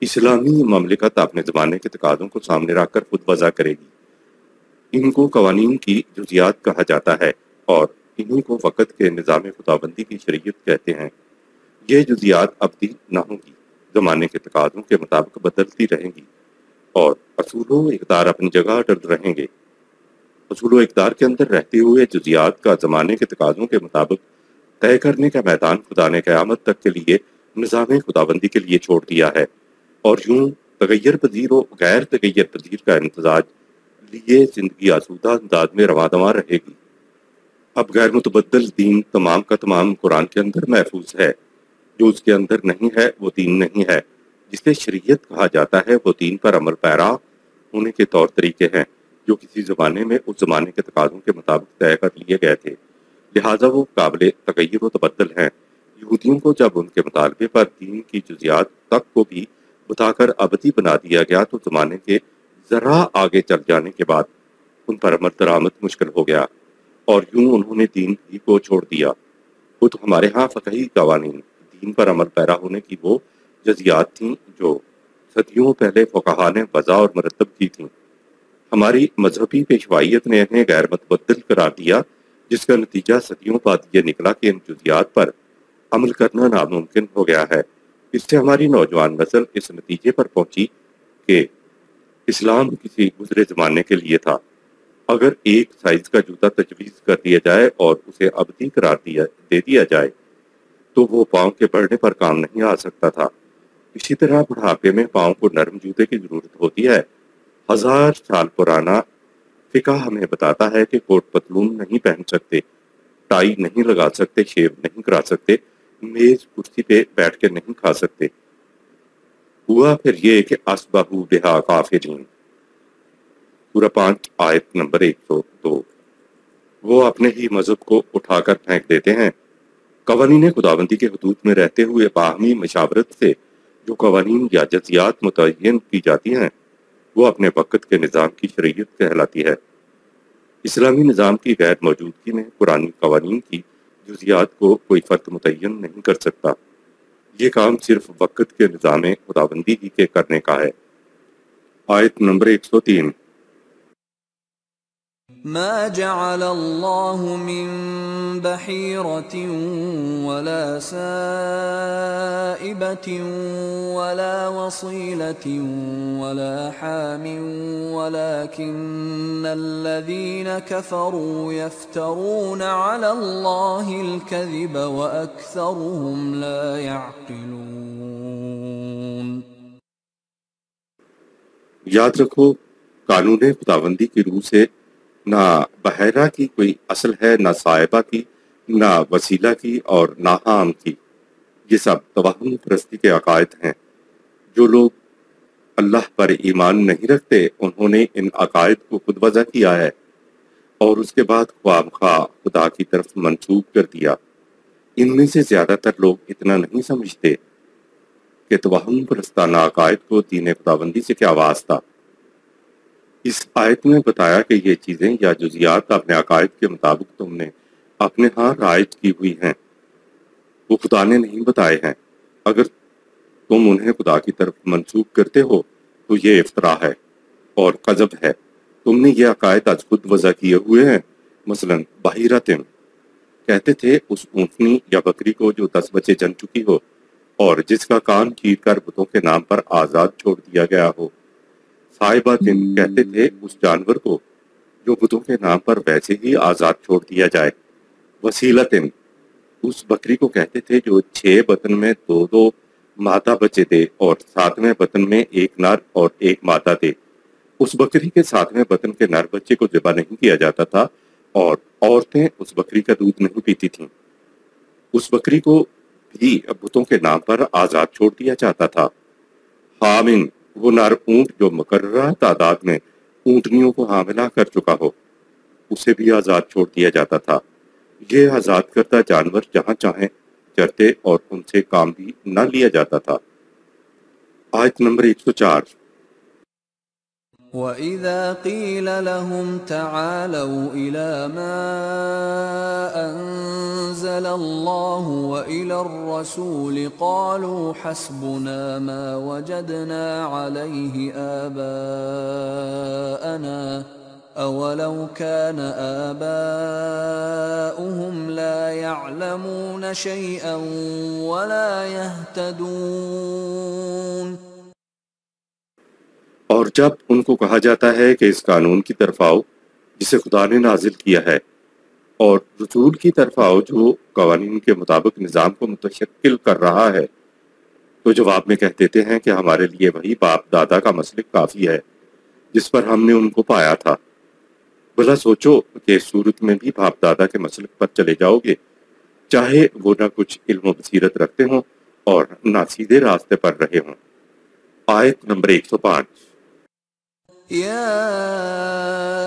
اسلامی مملکت اپنے زمانے کے تقاضوں کو سامنے رکھ کر خود وضع کرے گی۔ ان کو قوانین کی جزیات کہا جاتا ہے، اور انہی کو وقت کے نظام خداوندی کی شریعت کہتے ہیں۔ یہ جزیات ابدی نہ ہوں گی، زمانے کے تقاضوں کے مطابق بدلتی رہیں گی، اور اصول و اقدار اپنی جگہ اٹل رہیں گے۔ اصول و اقدار کے اندر رہتے ہوئے جزیات کا زمانے کے تقاضوں کے مطابق طے کرنے کا میدان خدا نے قیامت تک کے لیے نظام خداوندی کے لیے چھوڑ دیا ہے، اور یوں تغیر پذیر و غیر تغیر پذیر کا امتزاج لیے زندگی آسودہ انداز میں رواں دواں رہے گی۔ اب غیر متبدل دین تمام کا تمام قرآن کے اندر محفوظ ہے، جو اس کے اندر نہیں ہے وہ دین نہیں ہے۔ جسے شریعت کہا جاتا ہے وہ دین پر عمل پیرا ہونے کے طور طریقے ہیں جو کسی زمانے میں اس زمانے کے تقاضوں کے مطابق طے کر لیے گئے تھے، لہٰذا وہ قابل تغیر و تبدل ہیں۔ یہودیوں کو جب ان کے مطالبے پر دین کی جزیات تک کو بھی بتا کر ابدی بنا دیا گیا تو زمانے کے ذرا آگے چل جانے کے بعد ان پر عمل درآمد مشکل ہو گیا اور یوں انہوں نے دین ہی کو چھوڑ دیا۔ خود ہمارے ہاں فقہی قوانین دین پر عمل پیرا ہونے کی وہ جزیات تھیں جو صدیوں پہلے فقہا نے وضع اور مرتب کی تھیں۔ ہماری مذہبی پیشوائیت نے انہیں غیر متبدل قرار دیا، جس کا نتیجہ صدیوں بعد یہ نکلا کہ ان جزیات پر عمل کرنا ناممکن ہو گیا ہے۔ اس سے ہماری نوجوان نسل اس نتیجے پر پہنچی کہ اسلام کسی گزرے زمانے کے لیے تھا۔ اگر ایک سائز کا جوتا تجویز کر دیا جائے اور اسے ابدی قرار دے دیا جائے تو وہ پاؤں کے بڑھنے پر کام نہیں آ سکتا تھا۔ اسی طرح بڑھاپے میں پاؤں کو نرم جوتے کی ضرورت ہوتی ہے۔ 1000 سال پرانا فقہ ہمیں بتاتا ہے کہ کوٹ پتلون نہیں پہن سکتے، ٹائی نہیں لگا سکتے، شیو نہیں کرا سکتے، میز کرسی پہ بیٹھ کے نہیں کھا سکتے۔ ہوا پھر یہ کہ اصبحوا بہا کافرین، سورہ 5 آیت نمبر 102۔ وہ اپنے ہی مذہب کو اٹھا کر پھینک دیتے ہیں۔ قوانین خداوندی کے حدود میں رہتے ہوئے باہمی مشاورت سے جو قوانین یا جزیات متعین کی جاتی ہیں وہ اپنے وقت کے نظام کی شریعت کہلاتی ہے۔ اسلامی نظام کی غیر موجودگی میں قرآنی قوانین کی جزیات کو کوئی فرد متعین نہیں کر سکتا۔ یہ کام صرف وقت کے نظام خداوندی ہی کے کرنے کا ہے۔ آیت نمبر 103۔
ما جعل الله من بحيرة ولا سائبة ولا وصيلة ولا حام ولكن الذين كفروا يفترون على الله الكذب وأكثرهم لا يعقلون۔
یاد رکھو قانون خداوندی کی روح سے نہ بحیرہ کی کوئی اصل ہے، نہ صائبہ کی، نہ وسیلہ کی اور نہ حام کی۔ یہ سب توہم پرستی کے عقائد ہیں۔ جو لوگ اللہ پر ایمان نہیں رکھتے انہوں نے ان عقائد کو خود وضع کیا ہے اور اس کے بعد خواہ مخواہ خدا کی طرف منسوب کر دیا۔ ان میں سے زیادہ تر لوگ اتنا نہیں سمجھتے کہ توہم پرستانہ عقائد کو دین خداوندی سے کیا واسطہ۔ اس آیت میں بتایا کہ یہ چیزیں یا جزیات اپنے عقائد کے مطابق تم نے اپنے ہاں رائج کی ہوئی ہیں، وہ خدا نے نہیں بتائے ہیں۔ اگر تم انہیں خدا کی طرف منسوب کرتے ہو تو یہ افتراء ہے اور کذب ہے۔ تم نے یہ عقائد از خود وضع کیے ہوئے ہیں۔ مثلا بحیرتن کہتے تھے اس اونٹنی یا بکری کو جو 10 بچے جن چکی ہو اور جس کا کان چیر کر بتوں کے نام پر آزاد چھوڑ دیا گیا ہو۔ صائباتن کہتے تھے اس جانور کو جو بتوں کے نام پر ویسے ہی آزاد چھوڑ دیا جائے۔ وسیلتن اس بکری کو کہتے تھے جو 6 بطن میں 2 مادہ بچے تھے اور 7ویں بطن میں 1 نر اور 1 مادہ تھے۔ اس بکری کے 7ویں بطن کے نر بچے کو ذبح نہیں کیا جاتا تھا اور عورتیں اس بکری کا دودھ نہیں پیتی تھیں۔ اس بکری کو بھی بتوں کے نام پر آزاد چھوڑ دیا جاتا تھا۔ حامن وہ نر اونٹ جو مقررہ تعداد میں اونٹنیوں کو حاملہ کر چکا ہو، اسے بھی آزاد چھوڑ دیا جاتا تھا۔ یہ آزاد کردہ جانور جہاں چاہیں چرتے اور ان سے کام بھی نہ لیا جاتا تھا۔ آیت نمبر 104۔
وَإِذَا قِيلَ لَهُمْ تَعَالَوْا إِلَى مَا أَنزَلَ اللَّهُ وَإِلَى الرَّسُولِ قَالُوا حَسْبُنَا مَا وَجَدْنَا عَلَيْهِ آبَاءَنَا أَوَلَوْ كَانَ آبَاؤُهُمْ لَا يَعْلَمُونَ شَيْئًا وَلَا يَهْتَدُونَ۔
اور جب ان کو کہا جاتا ہے کہ اس قانون کی طرف آؤ جسے خدا نے نازل کیا ہے اور رسول کی طرف آؤ جو قوانین کے مطابق نظام کو متشکل کر رہا ہے، تو جواب میں کہہ دیتے ہیں کہ ہمارے لیے وہی باپ دادا کا مسلک کافی ہے جس پر ہم نے ان کو پایا تھا۔ بھلا سوچو کہ اس صورت میں بھی باپ دادا کے مسلک پر چلے جاؤ گے، چاہے وہ نہ کچھ علم و بصیرت رکھتے ہوں اور نہ سیدھے راستے پر رہے ہوں۔ آیت نمبر 105۔
يا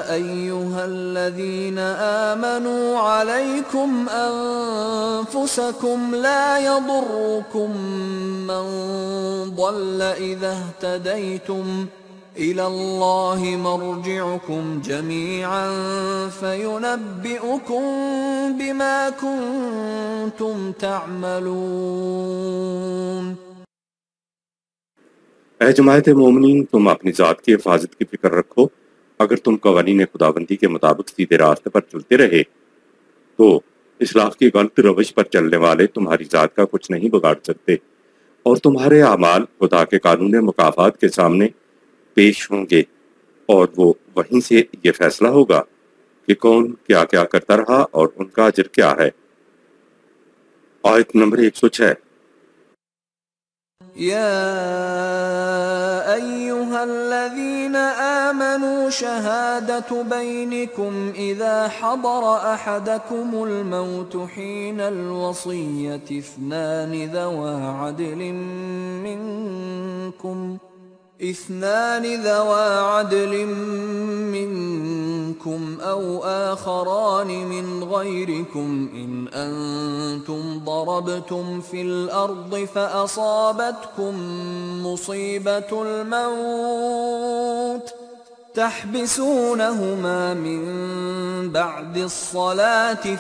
أيها الذين آمنوا عليكم أنفسكم لا يضركم من ضل إذا اهتديتم إلى الله مرجعكم جميعا فينبئكم بما كنتم تعملون۔
اے جماعت مومنین، تم اپنی ذات کی حفاظت کی فکر رکھو۔ اگر تم قوانین خداوندی کے مطابق سیدھے راستے پر چلتے رہے تو اصلاح کی غلط روش پر چلنے والے تمہاری ذات کا کچھ نہیں بگاڑ سکتے، اور تمہارے اعمال خدا کے قانون مکافات کے سامنے پیش ہوں گے، اور وہ وہیں سے یہ فیصلہ ہوگا کہ کون کیا کیا کرتا رہا اور ان کا اجر کیا ہے۔ آیت نمبر 106۔
يا أيها الذين آمنوا شهادة بينكم إذا حضر أحدكم الموت حين الوصية اثنان ذوى عدل منكم أو آخران من غيركم إن أنتم ضربتم في الأرض فأصابتكم مصيبة الموت تحبسونهما من بعد الصلاة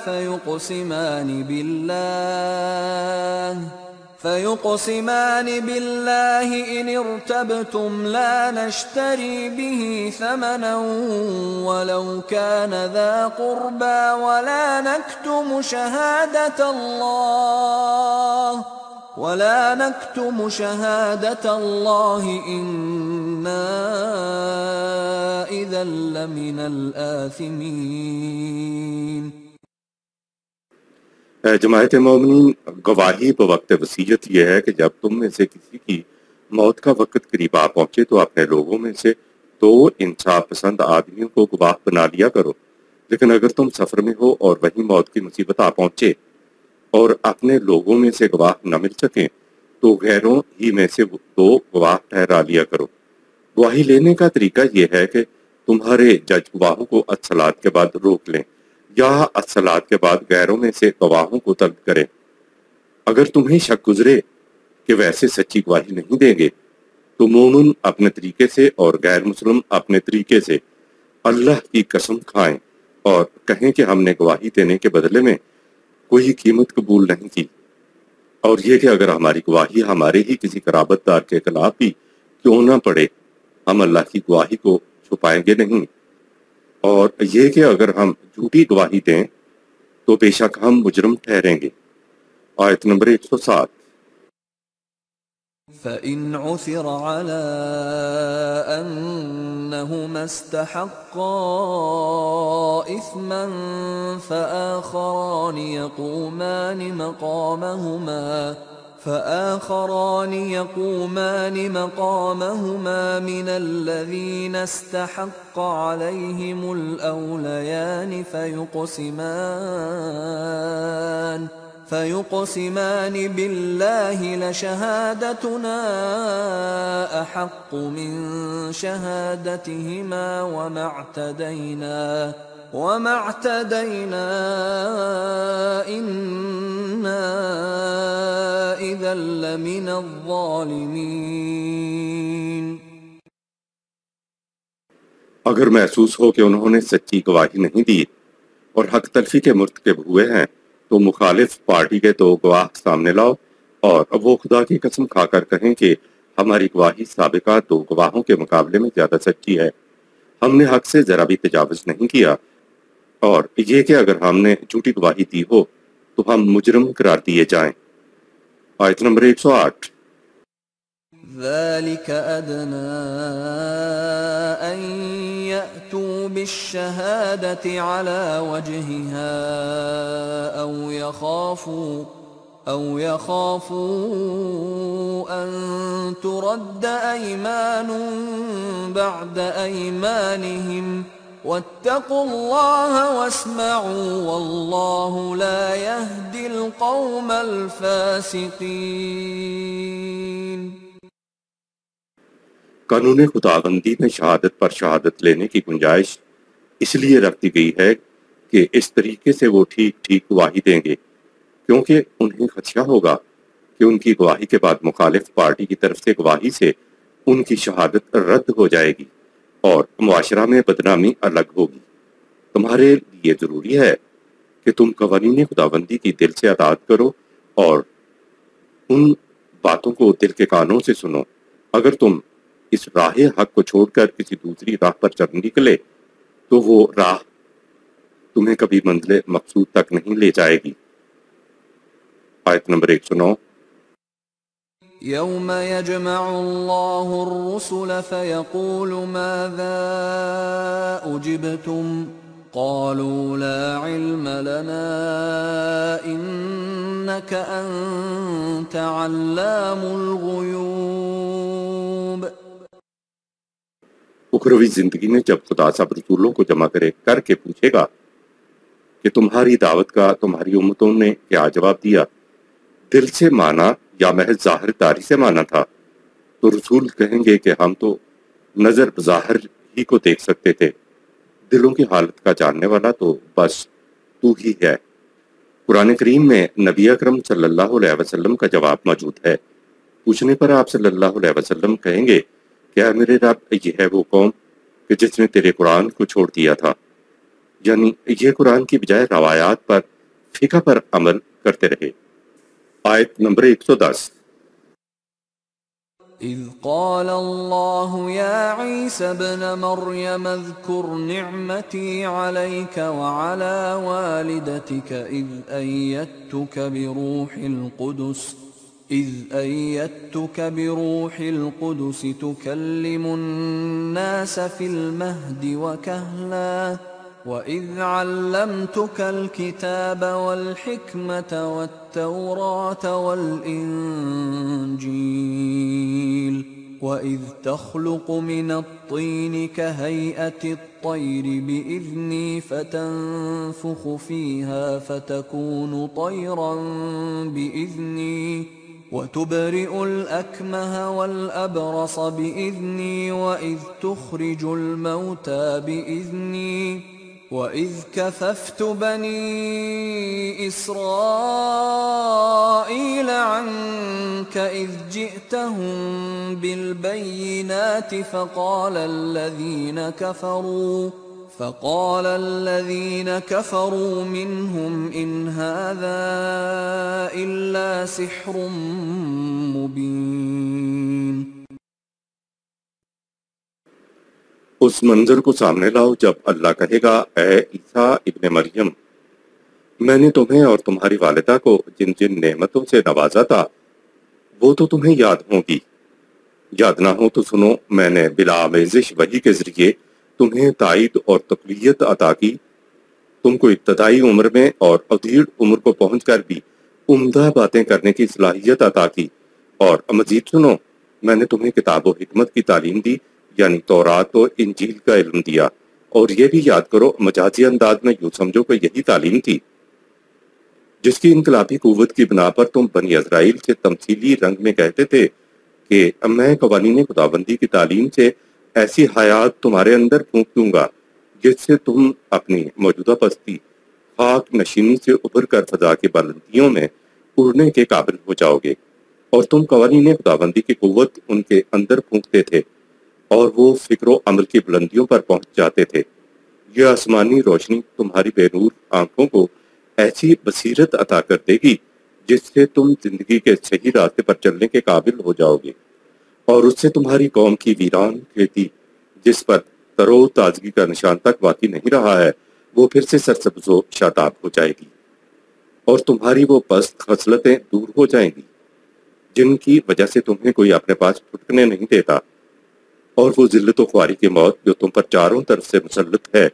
فيقسمان بالله إن ارتبتم لا نشتري به ثمنا ولو كان ذا قربى ولا نكتم شهادة الله إنا إذا لمن الآثمين۔
جماعت مومنین، گواہی بوقت وصیت یہ ہے کہ جب تم میں سے کسی کی موت کا وقت قریب آ پہنچے تو اپنے لوگوں میں سے 2 انصاف پسند آدمیوں کو گواہ بنا لیا کرو، لیکن اگر تم سفر میں ہو اور وہیں موت کی مصیبت آ پہنچے اور اپنے لوگوں میں سے گواہ نہ مل سکیں تو غیروں ہی میں سے 2 گواہ ٹھہرا لیا کرو۔ گواہی لینے کا طریقہ یہ ہے کہ تمہارے جج گواہوں کو الصلاۃ کے بعد روک لیں یا الصلاۃ کے بعد غیروں میں سے گواہوں کو طلب کریں۔ اگر تمہیں شک گزرے کہ ویسے سچی گواہی نہیں دیں گے تو مومن اپنے طریقے سے اور غیر مسلم اپنے طریقے سے اللہ کی قسم کھائیں اور کہیں کہ ہم نے گواہی دینے کے بدلے میں کوئی قیمت قبول نہیں کی، اور یہ کہ اگر ہماری گواہی ہمارے ہی کسی قرابت دار کے خلاف بھی کیوں نہ پڑے ہم اللہ کی گواہی کو چھپائیں گے نہیں، اور یہ کہ اگر ہم جھوٹی گواہی دیں تو بے شک ہم مجرم ٹھہریں گے۔ آیت نمبر 107۔
فَإِنْ عُثِرَ عَلَىٰ أَنَّهُمَا اسْتَحَقَّا إِثْمًا فآخران يقومان مقامهما من الذين استحق عليهم الأوليان فيقسمان بالله لشهادتنا أحق من شهادتهما وما اعتدينا إنا إذا لمن الظالمين۔
اگر محسوس ہو کہ انہوں نے سچی گواہی نہیں دی اور حق تلفی کے مرتکب ہوئے ہیں تو مخالف پارٹی کے 2 گواہ سامنے لاؤ اور وہ خدا کی قسم کھا کر کہیں کہ ہماری گواہی سابقہ 2 گواہوں کے مقابلے میں زیادہ سچی ہے، ہم نے حق سے ذرا بھی تجاوز نہیں کیا، اور یہ کہ اگر ہم نے جھوٹی گواہی دی ہو تو ہم مجرم قرار دیے جائیں۔ آیت نمبر 108۔
ذلك أدنى أن يأتوا بالشهادة على وجهها أو يخافوا أن ترد أيمان بعد أيمانهم واتقوا الله واسمعوا والله لا يهدي القوم الفاسقين۔
قانون خداوندی میں شہادت پر شہادت لینے کی گنجائش اس لیے رکھ دی گئی ہے کہ اس طریقے سے وہ ٹھیک ٹھیک گواہی دیں گے، کیونکہ انہیں خدشہ ہوگا کہ ان کی گواہی کے بعد مخالف پارٹی کی طرف سے گواہی سے ان کی شہادت رد ہو جائے گی اور معاشرہ میں بدنامی الگ ہوگی۔ تمہارے لیے ضروری ہے کہ تم قوانین خداوندی کی دل سے اطاعت کرو اور ان باتوں کو دل کے کانوں سے سنو۔ اگر تم اس راہ حق کو چھوڑ کر کسی دوسری راہ پر چل نکلے تو وہ راہ تمہیں کبھی منزل مقصود تک نہیں لے جائے گی۔ آیت نمبر 109۔
يوم يجمع الله الرسل فيقول ماذا أجبتم قالوا لا علم لنا إنك أنت علام الغيوب۔
اخروی زندگی میں جب خدا سب رسولوں کو جمع کر کے پوچھے گا کہ تمہاری دعوت کا تمہاری امتوں نے کیا جواب دیا، دل سے مانا یا محض ظاہر داری سے مانا تھا، تو رسول کہیں گے کہ ہم تو نظر بظاہر ہی کو دیکھ سکتے تھے، دلوں کی حالت کا جاننے والا تو بس تو ہی ہے۔ قرآن کریم میں نبی اکرم صلی اللہ علیہ وسلم کا جواب موجود ہے۔ پوچھنے پر آپ صلی اللہ علیہ وسلم کہیں گے کیا میرے رب یہ ہے وہ قوم کہ جس نے تیرے قرآن کو چھوڑ دیا تھا، یعنی یہ قرآن کی بجائے روایات پر فقہ پر عمل کرتے رہے۔ آیت نمبر 110۔
إذ قال الله يا عيسى ابن مريم اذكر نعمتي عليك وعلى والدتك إذ أيدتك بروح القدس تكلم الناس في المهد وكهلا وَإِذْ عَلَّمْتُكَ الْكِتَابَ وَالْحِكْمَةَ وَالتَّوْرَاةَ وَالْإِنْجِيلَ وَإِذْ تَخْلُقُ مِنَ الطِّينِ كَهَيْئَةِ الطَّيْرِ بِإِذْنِي فَتَنفُخُ فِيهَا فَتَكُونُ طَيْرًا بِإِذْنِي وَتُبْرِئُ الْأَكْمَهَ وَالْأَبْرَصَ بِإِذْنِي وَإِذْ تُخْرِجُ الْمَوْتَى بِإِذْنِي وَإِذْ كَفَفْتُ بَنِي إِسْرَائِيلَ عَنْكَ إِذْ جِئْتَهُمْ بِالْبَيِّنَاتِ فقال الذين كفروا منهم إن هذا إلا سحر مبين۔
اس منظر کو سامنے لاؤ جب اللہ کہے گا اے عیسیٰ ابن مریم، میں نے تمہیں اور تمہاری والدہ کو جن جن نعمتوں سے نوازا تھا وہ تو تمہیں یاد ہوں گی، یاد نہ ہو تو سنو، میں نے بلا آمیزش وحی کے ذریعے تمہیں تائید اور تقویت عطا کی، تم کو ابتدائی عمر میں اور ادھیڑ عمر کو پہنچ کر بھی عمدہ باتیں کرنے کی صلاحیت عطا کی، اور مزید سنو، میں نے تمہیں کتاب و حکمت کی تعلیم دی، یعنی تورات و انجیل کا علم دیا، اور یہ بھی یاد کرو مجازی انداز میں یوں سمجھو کہ یہی تعلیم تھی جس کی انقلابی قوت کی بنا پر تم بنی اسرائیل سے تمثیلی رنگ میں کہتے تھے کہ میں قوانین خداوندی کی تعلیم سے ایسی حیات تمہارے اندر پھونک دوں گا جس سے تم اپنی موجودہ پستی خاک نشینی سے ابھر کر فضا کی بلندیوں میں اڑنے کے قابل ہو جاؤ گے، اور تم قوانین خداوندی کی قوت ان کے اندر پھونکتے تھے اور وہ فکر و عمل کی بلندیوں پر پہنچ جاتے تھے۔ یہ آسمانی روشنی تمہاری بے نور آنکھوں کو ایسی بصیرت عطا کر دے گی جس سے تم زندگی کے صحیح راستے پر چلنے کے قابل ہو جاؤ گے، اور اس سے تمہاری قوم کی ویران کھیتی جس پر ترو تازگی کا نشان تک واقع نہیں رہا ہے وہ پھر سے سرسبز و شاداب ہو جائے گی، اور تمہاری وہ پست خصلتیں دور ہو جائیں گی جن کی وجہ سے تمہیں کوئی اپنے پاس پھٹکنے نہیں دیتا، اور وہ ذلت و خواری کی موت جو تم پر چاروں طرف سے مسلط ہے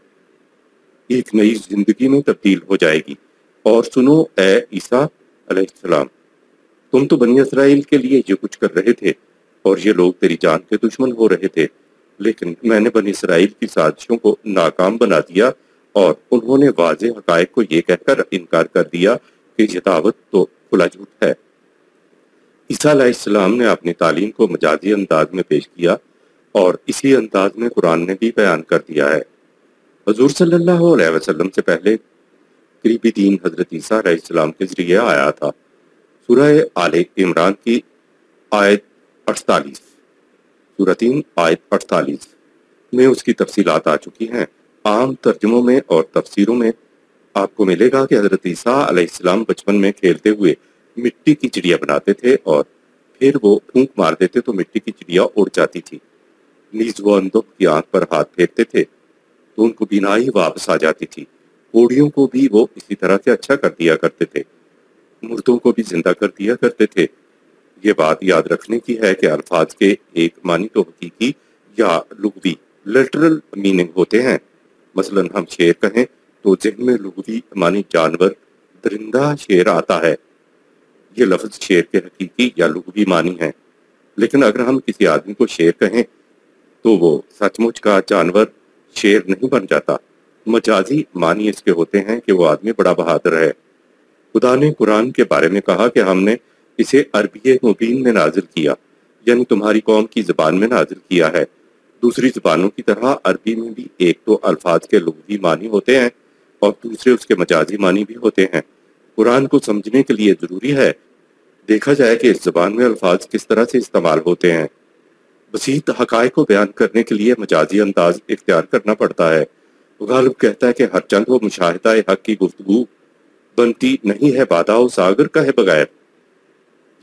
ایک نئی زندگی میں تبدیل ہو جائے گی۔ اور سنو اے عیسیٰ علیہ السلام، تم تو بنی اسرائیل کے لیے یہ کچھ کر رہے تھے اور یہ لوگ تیری جان کے دشمن ہو رہے تھے، لیکن میں نے بنی اسرائیل کی سازشوں کو ناکام بنا دیا اور انہوں نے واضح حقائق کو یہ کہہ کر انکار کر دیا کہ یہ دعوت تو کھلا جھوٹ ہے۔ عیسیٰ علیہ السلام نے اپنی تعلیم کو مجازی انداز میں پیش کیا اور اسی انداز میں قرآن نے بھی بیان کر دیا ہے۔ حضور صلی اللہ علیہ وسلم سے پہلے قریبی دین حضرت عیسیٰ علیہ السلام کے ذریعے آیا تھا۔ سورہ آل عمران کی آیت 48 سورہ 3 آیت 48 میں اس کی تفصیلات آ چکی ہیں۔ عام ترجموں میں اور تفسیروں میں آپ کو ملے گا کہ حضرت عیسیٰ علیہ السلام بچپن میں کھیلتے ہوئے مٹی کی چڑیا بناتے تھے اور پھر وہ پھونک مار دیتے تو مٹی کی چڑیا اڑ جاتی تھی۔ نیز وہ اندھوں کی آنکھ پر ہاتھ پھیرتے تھے تو ان کو بینائی واپس آ جاتی تھی۔ کوڑیوں کو بھی وہ اسی طرح سے اچھا کر دیا کرتے تھے، مردوں کو بھی زندہ کر دیا کرتے تھے۔ یہ بات یاد رکھنے کی ہے کہ الفاظ کے ایک معنی تو حقیقی یا لغوی لٹرل میننگ ہوتے ہیں۔ مثلا ہم شیر کہیں تو ذہن میں لغوی معنی جانور، درندہ، شیر آتا ہے۔ یہ لفظ شیر کے حقیقی یا لغوی معنی ہیں، لیکن اگر ہم کسی آدمی کو شیر کہیں تو وہ سچ مچ کا جانور شیر نہیں بن جاتا۔ مجازی معنی اس کے ہوتے ہیں کہ وہ آدمی بڑا بہادر ہے۔ خدا نے قرآن کے بارے میں کہا کہ ہم نے اسے عربی مبین میں نازل کیا، یعنی تمہاری قوم کی زبان میں نازل کیا ہے۔ دوسری زبانوں کی طرح عربی میں بھی ایک تو الفاظ کے لغوی معنی ہوتے ہیں اور دوسرے اس کے مجازی معنی بھی ہوتے ہیں۔ قرآن کو سمجھنے کے لیے ضروری ہے دیکھا جائے کہ اس زبان میں الفاظ کس طرح سے استعمال ہوتے ہیں۔ بسیط حقائق کو بیان کرنے کے لیے مجازی انداز اختیار کرنا پڑتا ہے۔ غالب کہتا ہے کہ ہر چند وہ مشاہدہ حق کی گفتگو بنتی نہیں ہے بادہ و ساگر کہے بغیر،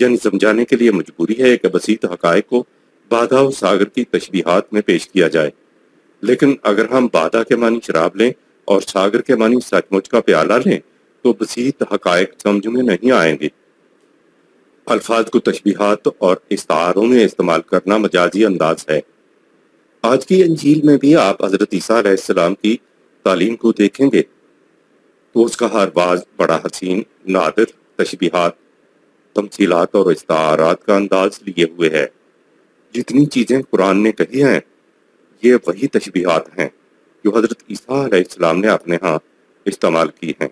یعنی سمجھانے کے لیے مجبوری ہے کہ بسیط حقائق کو بادہ و ساگر کی تشبیہات میں پیش کیا جائے۔ لیکن اگر ہم بادہ کے معنی شراب لیں اور ساگر کے معنی سچ مچ کا پیالہ لیں تو بسیط حقائق سمجھ میں نہیں آئیں گے۔ الفاظ کو تشبیہات اور استعاروں میں استعمال کرنا مجازی انداز ہے۔ آج کی انجیل میں بھی آپ حضرت عیسیٰ علیہ السلام کی تعلیم کو دیکھیں گے تو اس کا ہر باز بڑا حسین، نادر تشبیہات، تمثیلات اور استعارات کا انداز لیے ہوئے ہے۔ جتنی چیزیں قرآن نے کہی ہیں یہ وہی تشبیہات ہیں جو حضرت عیسیٰ علیہ السلام نے اپنے ہاں استعمال کی ہیں۔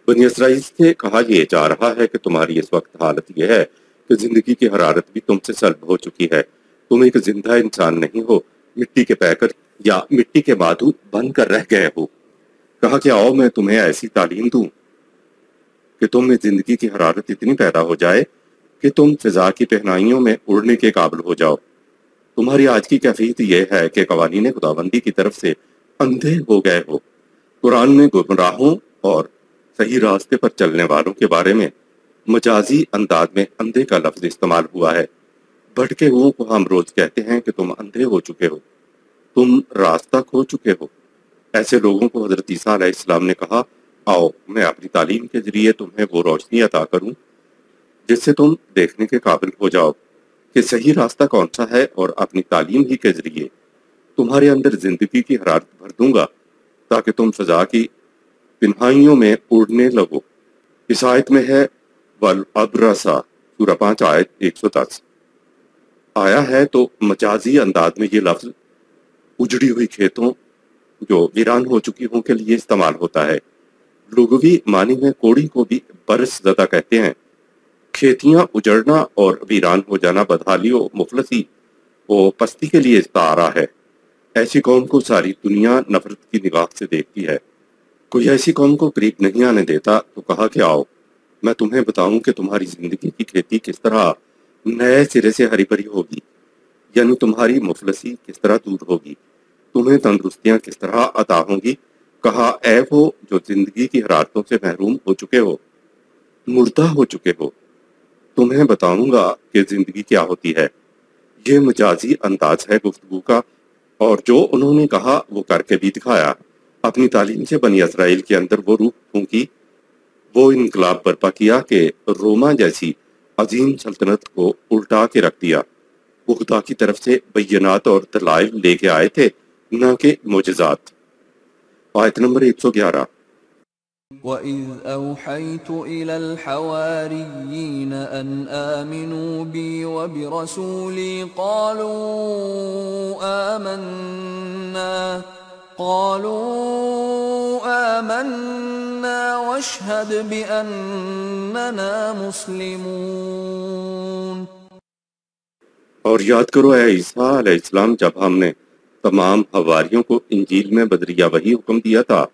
بنی اسرائیل سے کہا یہ جا رہا ہے کہ تمہاری اس وقت حالت یہ ہے کہ زندگی کی حرارت بھی تم سے سلب ہو چکی ہے۔ تم ایک زندہ انسان نہیں ہو، مٹی کے پیکر یا مٹی کے مادھو بن کر رہ گئے ہو۔ کہا کہ آؤ میں تمہیں ایسی تعلیم دوں کہ تم میں زندگی کی حرارت اتنی پیدا ہو جائے کہ تم فضا کی پہنائیوں میں اڑنے کے قابل ہو جاؤ۔ تمہاری آج کی کیفیت یہ ہے کہ قوانین خداوندی کی طرف سے اندھے ہو گئے ہو۔ قرآن میں گمراہوں اور صحیح راستے پر چلنے والوں کے بارے میں مجازی انداز میں اندھے کا لفظ استعمال ہوا ہے۔ بھٹکے ہوئوں کو ہم روز کہتے ہیں کہ تم اندھے ہو چکے ہو، تم راستہ کھو چکے ہو۔ ایسے لوگوں کو حضرت عیسیٰ علیہ السلام نے کہا آؤ میں اپنی تعلیم کے ذریعے تمہیں وہ روشنی عطا کروں جس سے تم دیکھنے کے قابل ہو جاؤ کہ صحیح راستہ کون سا ہے، اور اپنی تعلیم ہی کے ذریعے تمہارے اندر زندگی کی حرارت بھر دوں گا تاکہ تم فضا کی پنہائیوں میں اڑنے لگو۔ اس آیت میں ہے والابرسا سورہ 5 آیت 110 آیا ہے تو مجازی انداز میں یہ لفظ اجڑی ہوئی کھیتوں جو ویران ہو چکی ہوں کے لیے استعمال ہوتا ہے۔ لغوی معنی میں کوڑی کو بھی برس زدہ کہتے ہیں۔ کھیتیاں اجڑنا اور ویران ہو جانا بدحالی و مفلسی و پستی کے لیے استعارہ ہے۔ ایسی قوم کو ساری دنیا نفرت کی نگاہ سے دیکھتی ہے۔ کوئی ایسی قوم کو قریب نہیں آنے دیتا تو کہا کہ آؤ میں تمہیں بتاؤں کہ تمہاری زندگی کی کھیتی کس طرح نئے سرے سے ہری بھری ہوگی، یعنی تمہاری مفلسی کس طرح دور ہوگی، تمہیں تندرستیاں کس طرح عطا ہوں گی۔ کہا اے وہ جو زندگی کی حرارتوں سے محروم ہو چکے ہو، مردہ ہو چکے ہو، تمہیں بتاؤں گا کہ زندگی کیا ہوتی ہے۔ یہ مجازی انداز ہے گفتگو کا، اور جو انہوں نے کہا وہ کر کے بھی دکھایا۔ اپنی تعلیم سے بنی اسرائیل کے اندر وہ روح پھونکی، وہ انقلاب برپا کیا کہ روما جیسی عظیم سلطنت کو الٹا کے رکھ دیا۔ وہ خدا کی طرف سے بینات اور دلائل لے کے آئے تھے، نہ کہ معجزات۔ آیت نمبر 111
وَإِذْ أَوْحَيْتُ إِلَى الْحَوَارِيِّينَ أَنْ آمِنُوا بِي وَبِرَسُولِي قَالُوا آمَنَّا وَاشْهَدْ بِأَنَّنَا مُسْلِمُونَ۔
اور یاد کرو اے عیسیٰ علیہ السلام، جب ہم نے تمام حواریوں کو انجیل میں بدریہ وحی حکم دیا تھا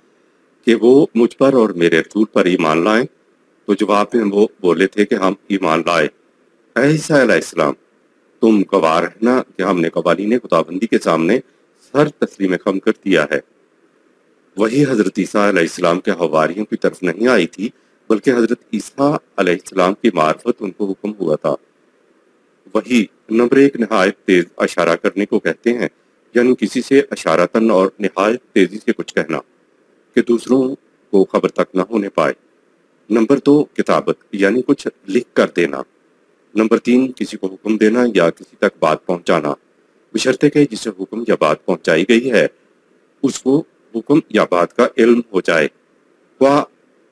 کہ وہ مجھ پر اور میرے رسول پر ایمان لائیں، تو جواب میں وہ بولے تھے کہ ہم ایمان لائے۔ اے عیسیٰ علیہ السلام، تم گواہ رہنا کہ ہم نے قوانین خداوندی کے سامنے سر تسلیم خم کر دیا ہے۔ وہی حضرت عیسیٰ علیہ السلام کے حواریوں کی طرف نہیں آئی تھی، بلکہ حضرت عیسیٰ علیہ السلام کی معرفت ان کو حکم ہوا تھا۔ وہی نمبر ایک نہایت تیز اشارہ کرنے کو کہتے ہیں، یعنی کسی سے اشارتاً اور نہایت تیزی سے کچھ کہنا کہ دوسروں کو خبر تک نہ ہونے پائے۔ نمبر دو کتابت، یعنی کچھ لکھ کر دینا۔ نمبر تین کسی کو حکم دینا یا کسی تک بات پہنچانا، بشرطے کہ جسے حکم یا بات پہنچائی گئی ہے اس کو حکم یا بات کا علم ہو جائے، خواہ